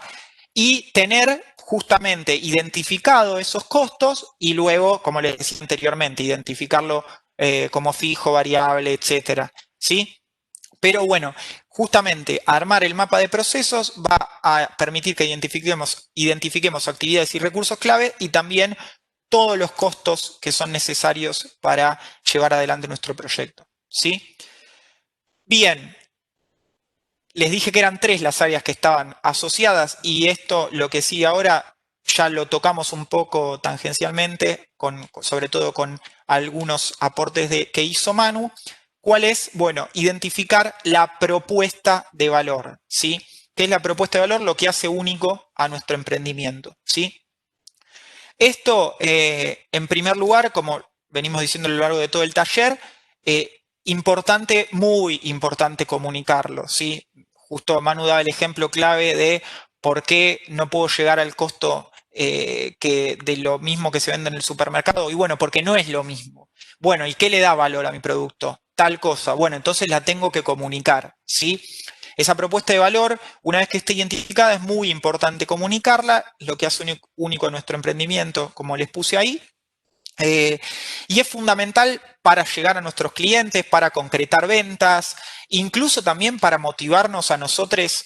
Y tener justamente identificado esos costos y luego, como les decía anteriormente, identificarlo como fijo, variable, etcétera, ¿sí? Pero bueno, justamente armar el mapa de procesos va a permitir que identifiquemos actividades y recursos clave y también todos los costos que son necesarios para llevar adelante nuestro proyecto, ¿sí? Bien, les dije que eran 3 las áreas que estaban asociadas y esto, lo que sigue ahora, ya lo tocamos un poco tangencialmente, sobre todo con algunos aportes que hizo Manu. ¿Cuál es? Bueno, identificar la propuesta de valor, ¿sí? ¿Qué es la propuesta de valor? Lo que hace único a nuestro emprendimiento, ¿sí? Esto, en primer lugar, como venimos diciendo a lo largo de todo el taller, importante, muy importante comunicarlo, ¿sí? Justo Manu daba el ejemplo clave de por qué no puedo llegar al costo de lo mismo que se vende en el supermercado. Y bueno, porque no es lo mismo. Bueno, ¿y qué le da valor a mi producto? Tal cosa. Bueno, entonces la tengo que comunicar, ¿sí? Esa propuesta de valor, una vez que esté identificada, es muy importante comunicarla, lo que hace único a nuestro emprendimiento, como les puse ahí. Y es fundamental para llegar a nuestros clientes, para concretar ventas, incluso también para motivarnos a nosotros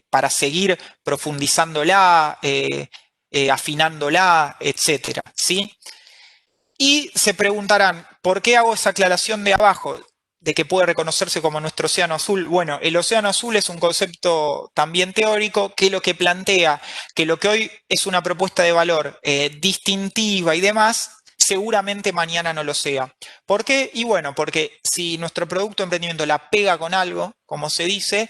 para seguir profundizándola, afinándola, etcétera, ¿sí? Y se preguntarán, ¿por qué hago esa aclaración de abajo? De que puede reconocerse como nuestro océano azul. Bueno, el océano azul es un concepto también teórico que lo que plantea que lo que hoy es una propuesta de valor distintiva y demás, seguramente mañana no lo sea. ¿Por qué? Y bueno, porque si nuestro producto de emprendimiento la pega con algo, como se dice,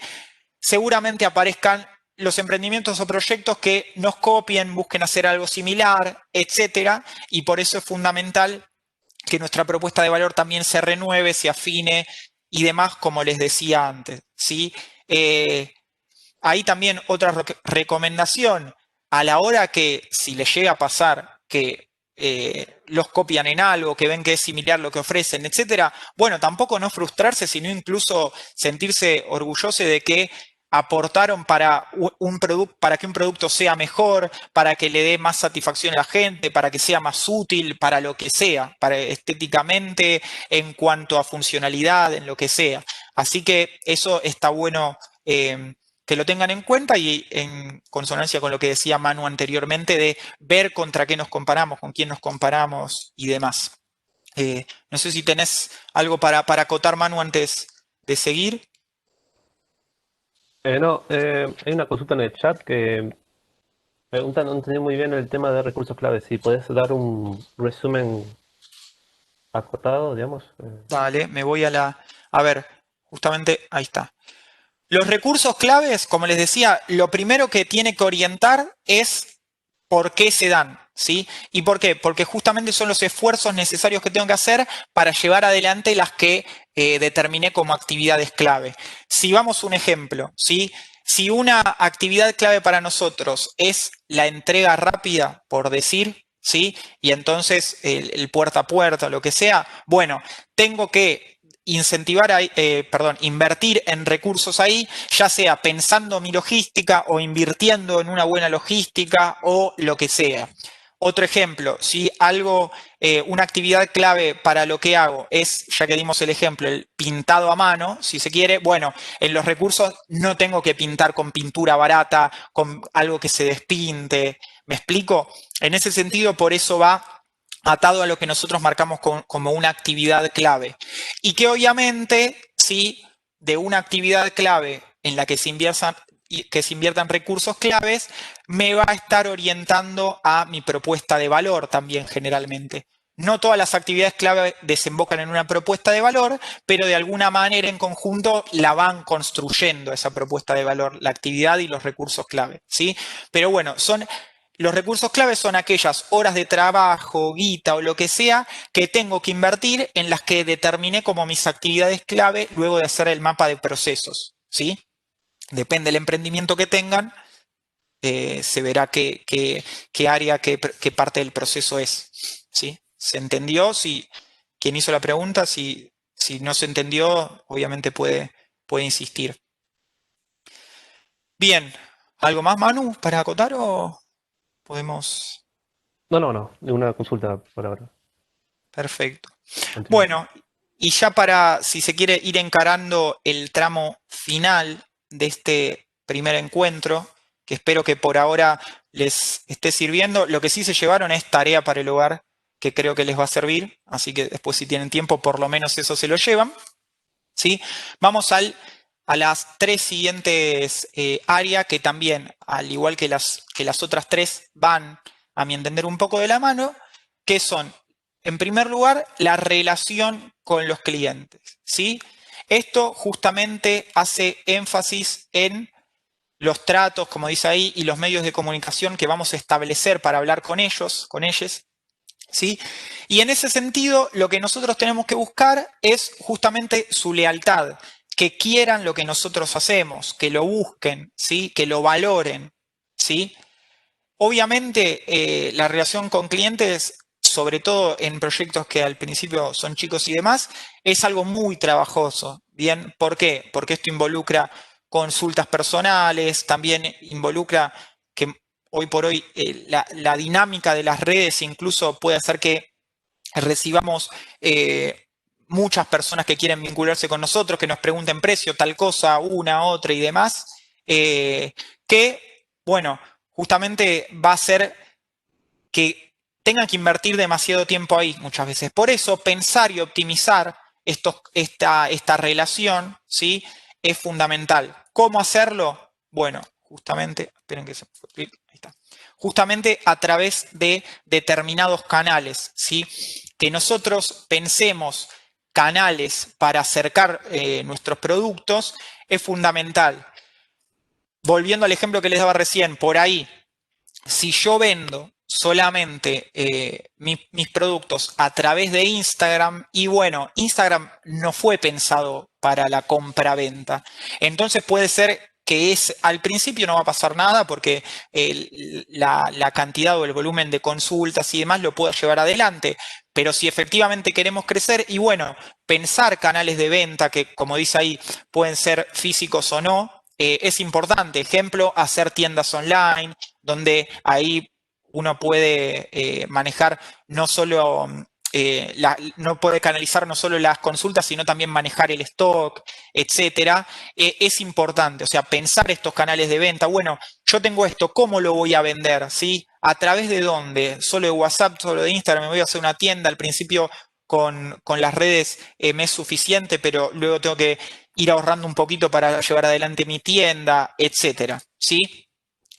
seguramente aparezcan los emprendimientos o proyectos que nos copien, busquen hacer algo similar, etcétera, y por eso es fundamental que nuestra propuesta de valor también se renueve, se afine y demás, como les decía antes, ¿sí? Ahí también otra recomendación, a la hora que, si les llega a pasar que los copian en algo, que ven que es similar lo que ofrecen, etcétera. Bueno, tampoco no frustrarse, sino incluso sentirse orgulloso de que aportaron para para que un producto sea mejor, para que le dé más satisfacción a la gente, para que sea más útil, para lo que sea, para estéticamente, en cuanto a funcionalidad, en lo que sea. Así que eso está bueno que lo tengan en cuenta y en consonancia con lo que decía Manu anteriormente de ver contra qué nos comparamos, con quién nos comparamos y demás. No sé si tenés algo para acotar, Manu, antes de seguir. No, hay una consulta en el chat que pregunta, no entendí muy bien el tema de recursos clave. Si podés dar un resumen acotado, digamos. Dale, me voy a ver, justamente ahí está. Los recursos claves, como les decía, lo primero que tiene que orientar es por qué se dan, ¿sí? ¿Y por qué? Porque justamente son los esfuerzos necesarios que tengo que hacer para llevar adelante las que determiné como actividades clave. Si vamos a un ejemplo, ¿sí? Si una actividad clave para nosotros es la entrega rápida, por decir, ¿sí? Y entonces el puerta a puerta, lo que sea, bueno, tengo que invertir en recursos ahí, ya sea pensando mi logística o invirtiendo en una buena logística o lo que sea. Otro ejemplo, si una actividad clave para lo que hago es, ya que dimos el ejemplo, el pintado a mano, si se quiere, bueno, en los recursos no tengo que pintar con pintura barata, con algo que se despinte. ¿Me explico? En ese sentido, por eso va atado a lo que nosotros marcamos como una actividad clave. Y que obviamente, si de una actividad clave en la que se inviertan recursos claves, me va a estar orientando a mi propuesta de valor también generalmente. No todas las actividades clave desembocan en una propuesta de valor, pero de alguna manera en conjunto la van construyendo esa propuesta de valor, la actividad y los recursos clave, ¿sí? Pero bueno, los recursos claves son aquellas horas de trabajo, guita o lo que sea que tengo que invertir en las que determiné como mis actividades clave luego de hacer el mapa de procesos, ¿sí? Depende del emprendimiento que tengan, se verá qué área, qué parte del proceso es, ¿sí? ¿Se entendió? Quien hizo la pregunta, si no se entendió, obviamente puede insistir. Bien, ¿algo más, Manu, para acotar o podemos...? No, una consulta por ahora. Perfecto. Continúa. Bueno, y ya para, si se quiere ir encarando el tramo final de este primer encuentro, que espero que por ahora les esté sirviendo, lo que sí se llevaron es tarea para el hogar, que creo que les va a servir, así que después si tienen tiempo, por lo menos eso se lo llevan, ¿sí? Vamos a las tres siguientes áreas que también, al igual que las otras tres, van, a mi entender, un poco de la mano, que son, en primer lugar, la relación con los clientes, ¿sí? Esto justamente hace énfasis en los tratos, como dice ahí, y los medios de comunicación que vamos a establecer para hablar con ellos, con ellas, ¿sí? Y en ese sentido, lo que nosotros tenemos que buscar es justamente su lealtad, que quieran lo que nosotros hacemos, que lo busquen, ¿sí? Que lo valoren, ¿sí? Obviamente, la relación con clientes, sobre todo en proyectos que al principio son chicos y demás, es algo muy trabajoso. ¿Bien? ¿Por qué? Porque esto involucra consultas personales, también involucra que hoy por hoy la dinámica de las redes incluso puede hacer que recibamos muchas personas que quieren vincularse con nosotros, que nos pregunten precio, tal cosa, una, otra y demás, que, bueno, justamente va a hacer que tengan que invertir demasiado tiempo ahí muchas veces. Por eso, pensar y optimizar esta relación, ¿sí? Es fundamental. ¿Cómo hacerlo? Bueno, justamente, esperen que se me fue, ahí está. Justamente a través de determinados canales, ¿sí? Que nosotros pensemos canales para acercar nuestros productos es fundamental. Volviendo al ejemplo que les daba recién, por ahí, si yo vendo solamente mis productos a través de Instagram, y bueno, Instagram no fue pensado para la compra-venta. Entonces puede ser que es, al principio no va a pasar nada porque la cantidad o el volumen de consultas y demás lo puede llevar adelante, pero si efectivamente queremos crecer y bueno, pensar canales de venta que, como dice ahí, pueden ser físicos o no, es importante. Ejemplo, hacer tiendas online, donde ahí uno puede manejar no solo no puede canalizar no solo las consultas, sino también manejar el stock, etcétera. Es importante, o sea, pensar estos canales de venta. Bueno, yo tengo esto, ¿cómo lo voy a vender? ¿Sí? ¿A través de dónde? ¿Solo de WhatsApp, solo de Instagram? ¿Me voy a hacer una tienda? Al principio con las redes me es suficiente, pero luego tengo que ir ahorrando un poquito para llevar adelante mi tienda, etcétera. ¿Sí?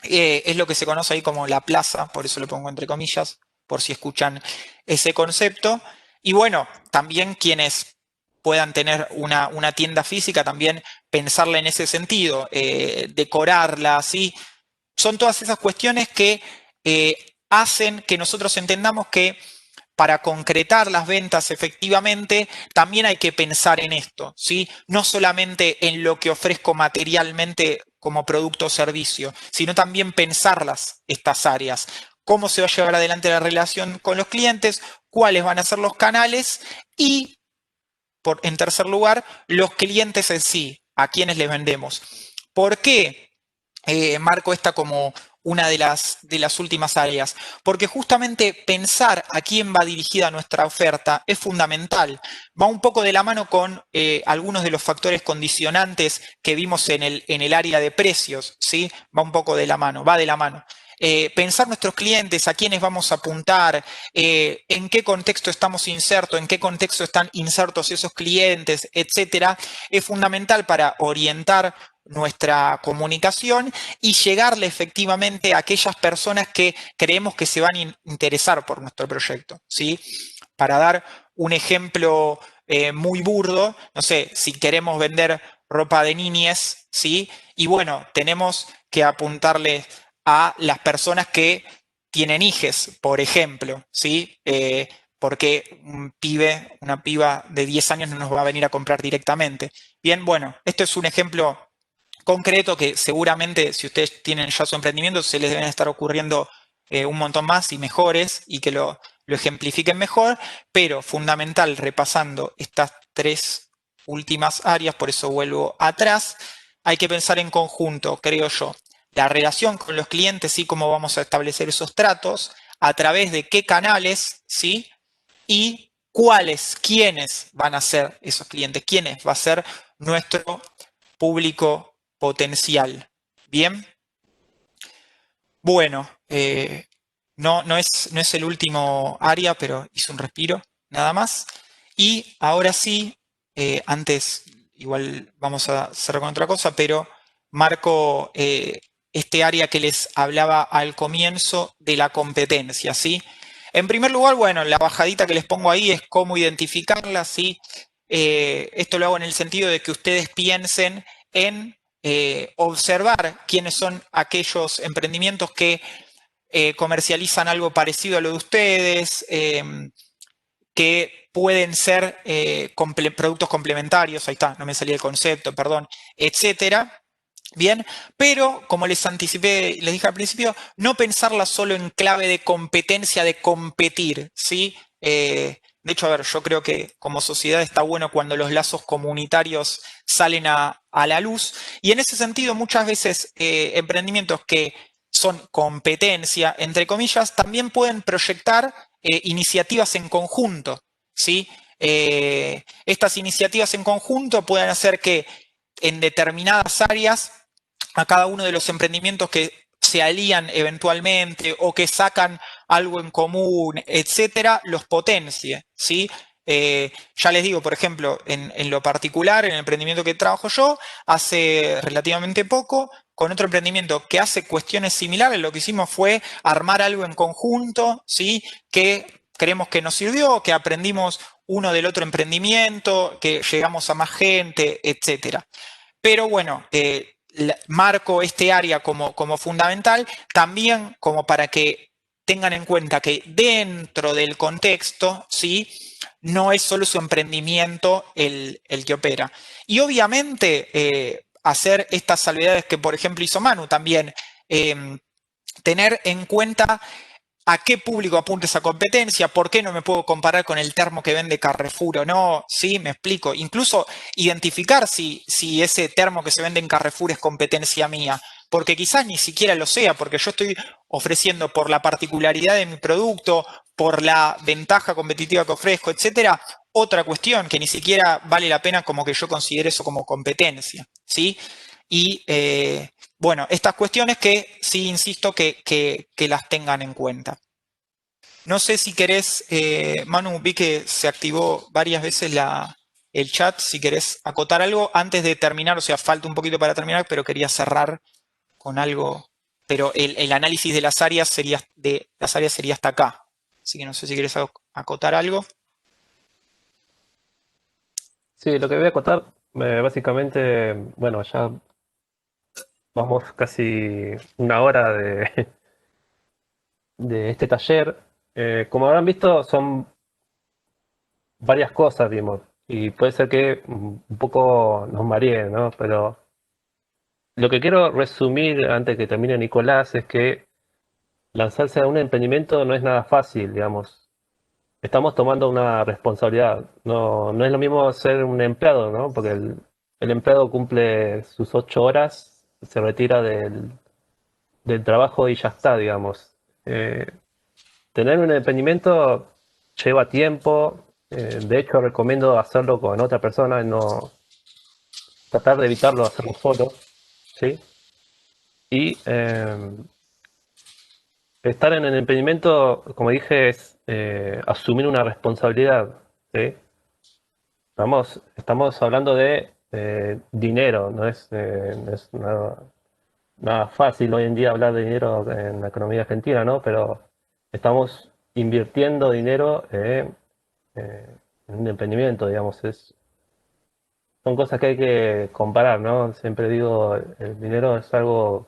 Es lo que se conoce ahí como la plaza, por eso lo pongo entre comillas, por si escuchan ese concepto. Y bueno, también quienes puedan tener una tienda física, también pensarla en ese sentido, decorarla, ¿sí? Son todas esas cuestiones que hacen que nosotros entendamos que para concretar las ventas efectivamente, también hay que pensar en esto, ¿sí? No solamente en lo que ofrezco materialmente como producto o servicio, sino también pensarlas, estas áreas. Cómo se va a llevar adelante la relación con los clientes, cuáles van a ser los canales y, en tercer lugar, los clientes en sí, a quienes les vendemos. ¿Por qué marco esta como una de las últimas áreas? Porque justamente pensar a quién va dirigida nuestra oferta es fundamental. Va un poco de la mano con algunos de los factores condicionantes que vimos en el área de precios, ¿sí? Va un poco de la mano, va de la mano. Pensar nuestros clientes, a quiénes vamos a apuntar, en qué contexto estamos insertos, en qué contexto están insertos esos clientes, etcétera, es fundamental para orientar nuestra comunicación y llegarle efectivamente a aquellas personas que creemos que se van a interesar por nuestro proyecto, ¿sí? Para dar un ejemplo muy burdo, no sé, si queremos vender ropa de niñes, ¿sí? Y bueno, tenemos que apuntarle a las personas que tienen hijes, por ejemplo, ¿sí? Porque un pibe, una piba de 10 años no nos va a venir a comprar directamente. Bien, bueno, esto es un ejemplo concreto que seguramente si ustedes tienen ya su emprendimiento se les deben estar ocurriendo un montón más y mejores y que lo ejemplifiquen mejor, pero fundamental repasando estas tres últimas áreas, por eso vuelvo atrás, hay que pensar en conjunto, creo yo, la relación con los clientes y cómo vamos a establecer esos tratos, a través de qué canales, ¿sí? Y quiénes van a ser esos clientes, quiénes va a ser nuestro público potencial. Bien. Bueno, no es el último área, pero hice un respiro, nada más. Y ahora sí, antes, igual vamos a cerrar con otra cosa, pero marco este área que les hablaba al comienzo de la competencia, ¿sí? En primer lugar, bueno, la bajadita que les pongo ahí es cómo identificarla, ¿sí? Esto lo hago en el sentido de que ustedes piensen en observar quiénes son aquellos emprendimientos que comercializan algo parecido a lo de ustedes, que pueden ser productos complementarios, ahí está, no me salía el concepto, perdón, etcétera. Bien, pero como les anticipé, les dije al principio, no pensarla solo en clave de competencia, de competir, ¿sí? De hecho, a ver, yo creo que como sociedad está bueno cuando los lazos comunitarios salen a la luz y en ese sentido muchas veces emprendimientos que son competencia, entre comillas, también pueden proyectar iniciativas en conjunto, ¿sí? Estas iniciativas en conjunto pueden hacer que en determinadas áreas a cada uno de los emprendimientos que se alían eventualmente o que sacan algo en común, etcétera, los potencie, ¿sí? Ya les digo, por ejemplo, en lo particular, en el emprendimiento que trabajo yo, hace relativamente poco, con otro emprendimiento que hace cuestiones similares, lo que hicimos fue armar algo en conjunto, ¿sí? Que creemos que nos sirvió, que aprendimos uno del otro emprendimiento, que llegamos a más gente, etcétera. Pero bueno, marco este área como fundamental, también como para que tengan en cuenta que dentro del contexto, ¿sí? No es solo su emprendimiento el que opera. Y obviamente hacer estas salvedades que, por ejemplo, hizo Manu también, tener en cuenta a qué público apunta esa competencia, por qué no me puedo comparar con el termo que vende Carrefour o no, ¿sí? Me explico. Incluso identificar si ese termo que se vende en Carrefour es competencia mía, porque quizás ni siquiera lo sea, porque yo estoy ofreciendo por la particularidad de mi producto, por la ventaja competitiva que ofrezco, etcétera, otra cuestión que ni siquiera vale la pena como que yo considere eso como competencia, ¿sí? Y bueno, estas cuestiones que sí insisto que las tengan en cuenta. No sé si querés, Manu, vi que se activó varias veces el chat, si querés acotar algo antes de terminar, o sea, falta un poquito para terminar, pero quería cerrar con algo, pero el análisis de las áreas sería hasta acá. Así que no sé si querés acotar algo. Sí, lo que voy a contar, básicamente, bueno, ya vamos casi una hora de este taller. Como habrán visto, son varias cosas, digamos, y puede ser que un poco nos maree, ¿no? Pero lo que quiero resumir antes que termine Nicolás es que lanzarse a un emprendimiento no es nada fácil, digamos. Estamos tomando una responsabilidad. No, no es lo mismo ser un empleado, ¿no? Porque el empleado cumple sus 8 horas, se retira del trabajo y ya está, digamos. Tener un emprendimiento lleva tiempo. De hecho, recomiendo hacerlo con otra persona, no tratar de evitarlo hacerlo solo, ¿sí? Y estar en el emprendimiento, como dije, es asumir una responsabilidad, ¿sí? Estamos hablando de dinero, no es nada fácil hoy en día hablar de dinero en la economía argentina, ¿no? Pero estamos invirtiendo dinero en un emprendimiento, digamos. Son cosas que hay que comparar, ¿no? Siempre digo, el dinero es algo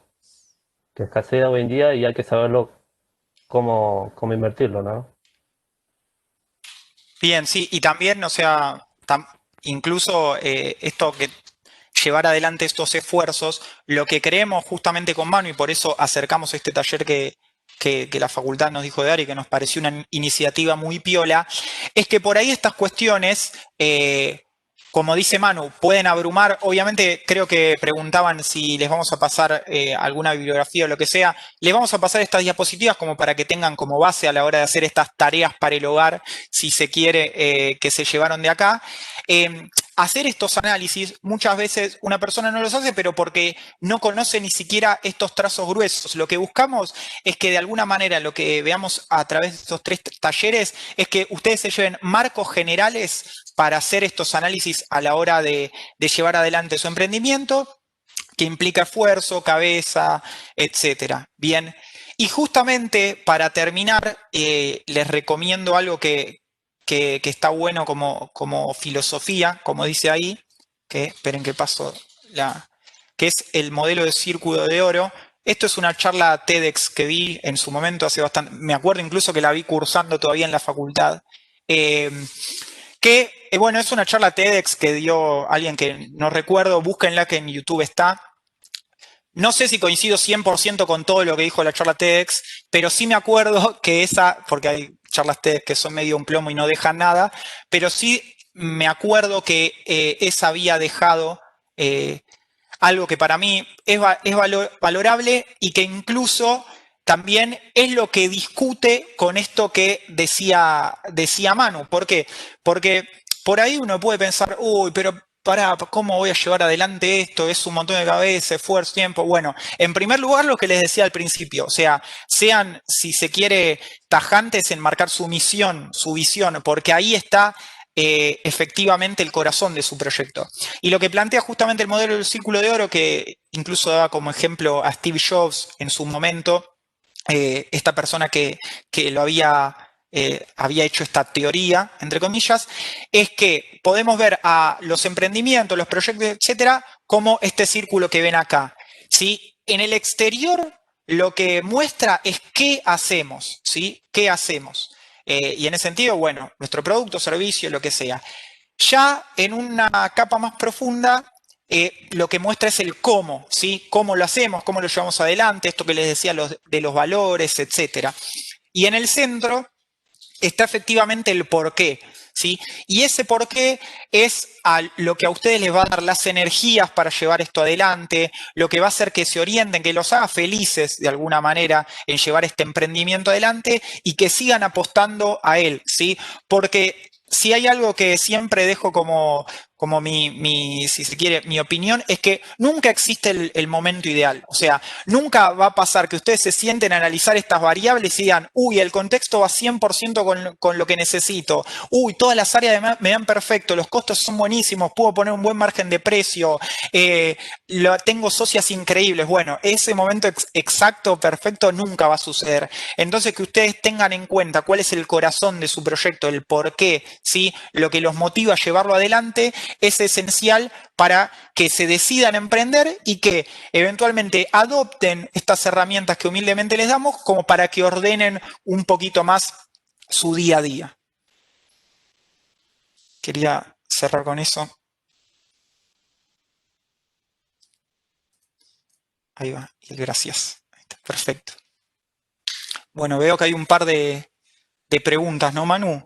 que escasea hoy en día y hay que saberlo cómo invertirlo, ¿no? Bien, sí, y también, o sea, incluso esto que llevar adelante estos esfuerzos, lo que creemos justamente con Manu, y por eso acercamos este taller que la facultad nos dijo de dar y que nos pareció una iniciativa muy piola, es que por ahí estas cuestiones, como dice Manu, pueden abrumar. Obviamente creo que preguntaban si les vamos a pasar alguna bibliografía o lo que sea. Les vamos a pasar estas diapositivas como para que tengan como base a la hora de hacer estas tareas para el hogar, si se quiere, que se llevaron de acá. Hacer estos análisis, muchas veces una persona no los hace, pero porque no conoce ni siquiera estos trazos gruesos. Lo que buscamos es que de alguna manera lo que veamos a través de estos 3 talleres es que ustedes se lleven marcos generales para hacer estos análisis a la hora de llevar adelante su emprendimiento, que implica esfuerzo, cabeza, etcétera. Bien. Y justamente para terminar, les recomiendo algo que está bueno como filosofía, como dice ahí, que esperen que paso que es el modelo de círculo de oro. Esto es una charla TEDx que vi en su momento, hace bastante, me acuerdo incluso que la vi cursando todavía en la facultad, bueno, es una charla TEDx que dio alguien que no recuerdo, búsquenla que en YouTube está. No sé si coincido 100% con todo lo que dijo la charla TEDx, pero sí me acuerdo que porque hay charlas TEDx que son medio un plomo y no dejan nada, pero sí me acuerdo que esa había dejado algo que para mí es valorable y que incluso también es lo que discute con esto que decía Manu. ¿Por qué? Porque por ahí uno puede pensar, uy, pero pará, ¿cómo voy a llevar adelante esto? Es un montón de cabeza, esfuerzo, tiempo. Bueno, en primer lugar, lo que les decía al principio, o sea, sean, si se quiere, tajantes en marcar su misión, su visión, porque ahí está efectivamente el corazón de su proyecto. Y lo que plantea justamente el modelo del círculo de oro, que incluso daba como ejemplo a Steve Jobs en su momento, esta persona que lo había hecho esta teoría, entre comillas, es que podemos ver a los emprendimientos, los proyectos, etcétera, como este círculo que ven acá. ¿Sí? En el exterior lo que muestra es qué hacemos, ¿sí? ¿Qué hacemos? Y en ese sentido, bueno, nuestro producto, servicio, lo que sea. Ya en una capa más profunda, lo que muestra es el cómo, ¿sí? Cómo lo hacemos, cómo lo llevamos adelante, esto que les decía de los valores, etcétera. Y en el centro está efectivamente el porqué, ¿sí? Y ese porqué es lo que a ustedes les va a dar las energías para llevar esto adelante, lo que va a hacer que se orienten, que los haga felices de alguna manera en llevar este emprendimiento adelante y que sigan apostando a él, ¿sí? Porque si hay algo que siempre dejo como si se quiere, mi opinión, es que nunca existe el momento ideal. O sea, nunca va a pasar que ustedes se sienten a analizar estas variables y digan, uy, el contexto va 100% con lo que necesito. Uy, todas las áreas me dan perfecto, los costos son buenísimos, puedo poner un buen margen de precio, tengo socias increíbles. Bueno, ese momento exacto, perfecto, nunca va a suceder. Entonces, que ustedes tengan en cuenta cuál es el corazón de su proyecto, el por qué, ¿sí? Lo que los motiva a llevarlo adelante es esencial para que se decidan a emprender y que eventualmente adopten estas herramientas que humildemente les damos como para que ordenen un poquito más su día a día. Quería cerrar con eso. Ahí va, y gracias. Ahí está, perfecto. Bueno, veo que hay un par de preguntas, ¿no, Manu?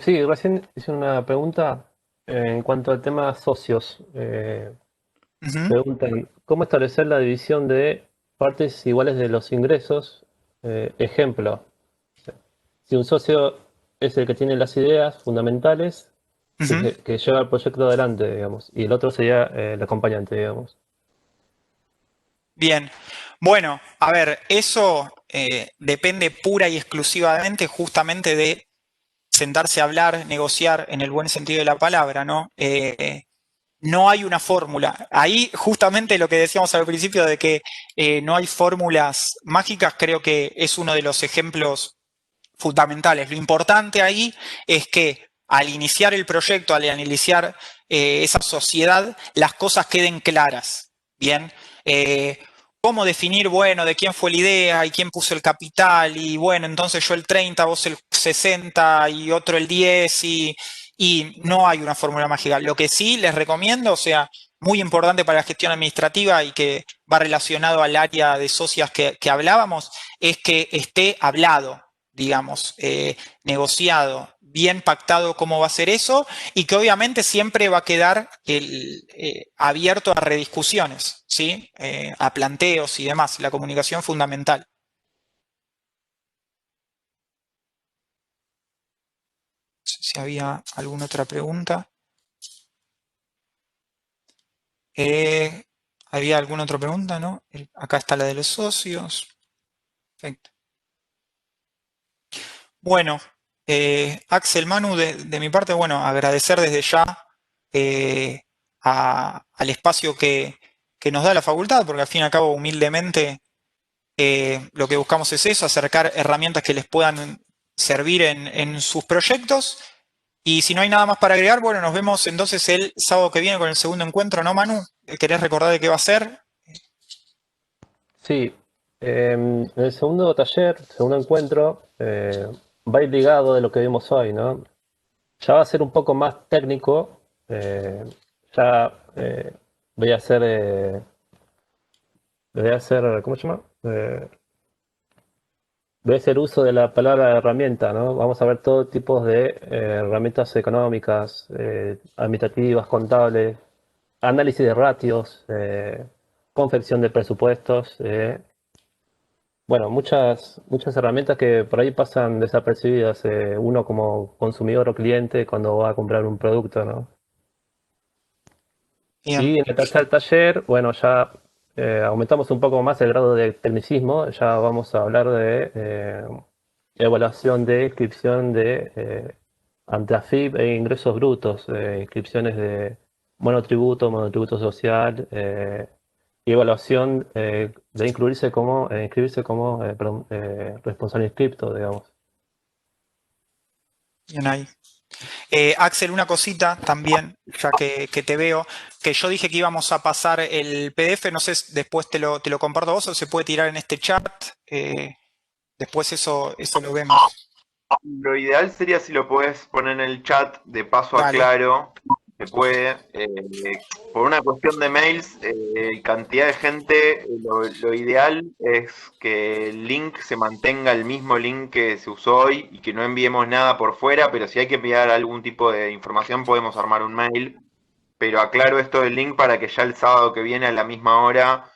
Sí, recién hice una pregunta en cuanto al tema socios. Preguntan, ¿cómo establecer la división de partes iguales de los ingresos? Ejemplo, si un socio es el que tiene las ideas fundamentales que lleva el proyecto adelante, digamos, y el otro sería el acompañante, digamos. Bien, bueno, a ver, eso depende pura y exclusivamente justamente de sentarse a hablar, negociar en el buen sentido de la palabra, ¿no? No hay una fórmula. Ahí justamente lo que decíamos al principio de que no hay fórmulas mágicas, creo que es uno de los ejemplos fundamentales. Lo importante ahí es que al iniciar el proyecto, al iniciar esa sociedad, las cosas queden claras, ¿bien? ¿Cómo definir, bueno, de quién fue la idea y quién puso el capital? Y bueno, entonces yo el 30, vos el 60 y otro el 10 y no hay una fórmula mágica. Lo que sí les recomiendo, o sea, muy importante para la gestión administrativa y que va relacionado al área de socias que hablábamos, es que esté hablado, digamos, negociado, bien pactado cómo va a ser eso y que obviamente siempre va a quedar abierto a rediscusiones, ¿sí? A planteos y demás, la comunicación fundamental. No sé si había alguna otra pregunta. ¿Había alguna otra pregunta, no? Acá está la de los socios. Perfecto. Bueno, Axel, Manu, de mi parte, bueno, agradecer desde ya al espacio que nos da la facultad, porque al fin y al cabo, humildemente, lo que buscamos es eso, acercar herramientas que les puedan servir en sus proyectos. Y si no hay nada más para agregar, bueno, nos vemos entonces el sábado que viene con el segundo encuentro, ¿no, Manu? ¿Querés recordar de qué va a ser? Sí, en el segundo taller, segundo encuentro, va a ir ligado de lo que vimos hoy, ¿no? Ya va a ser un poco más técnico. Ya voy a hacer, ¿cómo se llama? Voy a hacer uso de la palabra herramienta, ¿no? Vamos a ver todo tipo de herramientas económicas, administrativas, contables, análisis de ratios, confección de presupuestos. Bueno, muchas herramientas que por ahí pasan desapercibidas, uno como consumidor o cliente cuando va a comprar un producto, ¿no? Bien, Y en el tercer taller, bueno, ya aumentamos un poco más el grado de tecnicismo, ya vamos a hablar de evaluación de inscripción de ante AFIP e ingresos brutos, inscripciones de monotributo social, y evaluación de inscribirse como perdón, responsable inscripto, digamos. bien ahí. Axel, una cosita también, ya que te veo, que yo dije que íbamos a pasar el PDF, no sé, después te lo comparto a vos o se puede tirar en este chat, después eso lo vemos. Lo ideal sería si lo puedes poner en el chat de paso a Dale. claro, se puede. Por una cuestión de mails, cantidad de gente, lo ideal es que el link se mantenga el mismo link que se usó hoy y que no enviemos nada por fuera, pero si hay que enviar algún tipo de información podemos armar un mail. Pero aclaro esto del link para que ya el sábado que viene a la misma hora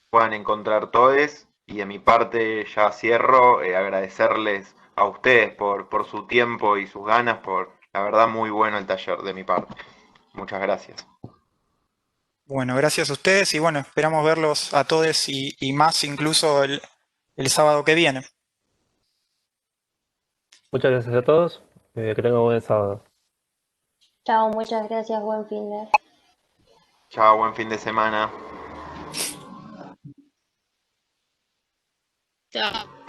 puedan encontrar todos. Y de mi parte ya cierro, agradecerles a ustedes por su tiempo y sus ganas, por la verdad muy bueno el taller de mi parte. Muchas gracias. Bueno, gracias a ustedes y bueno, esperamos verlos a todos y más incluso el sábado que viene. Muchas gracias a todos. Que tengan un buen sábado. Chao, muchas gracias, buen fin de. Chao, buen fin de semana. Chao.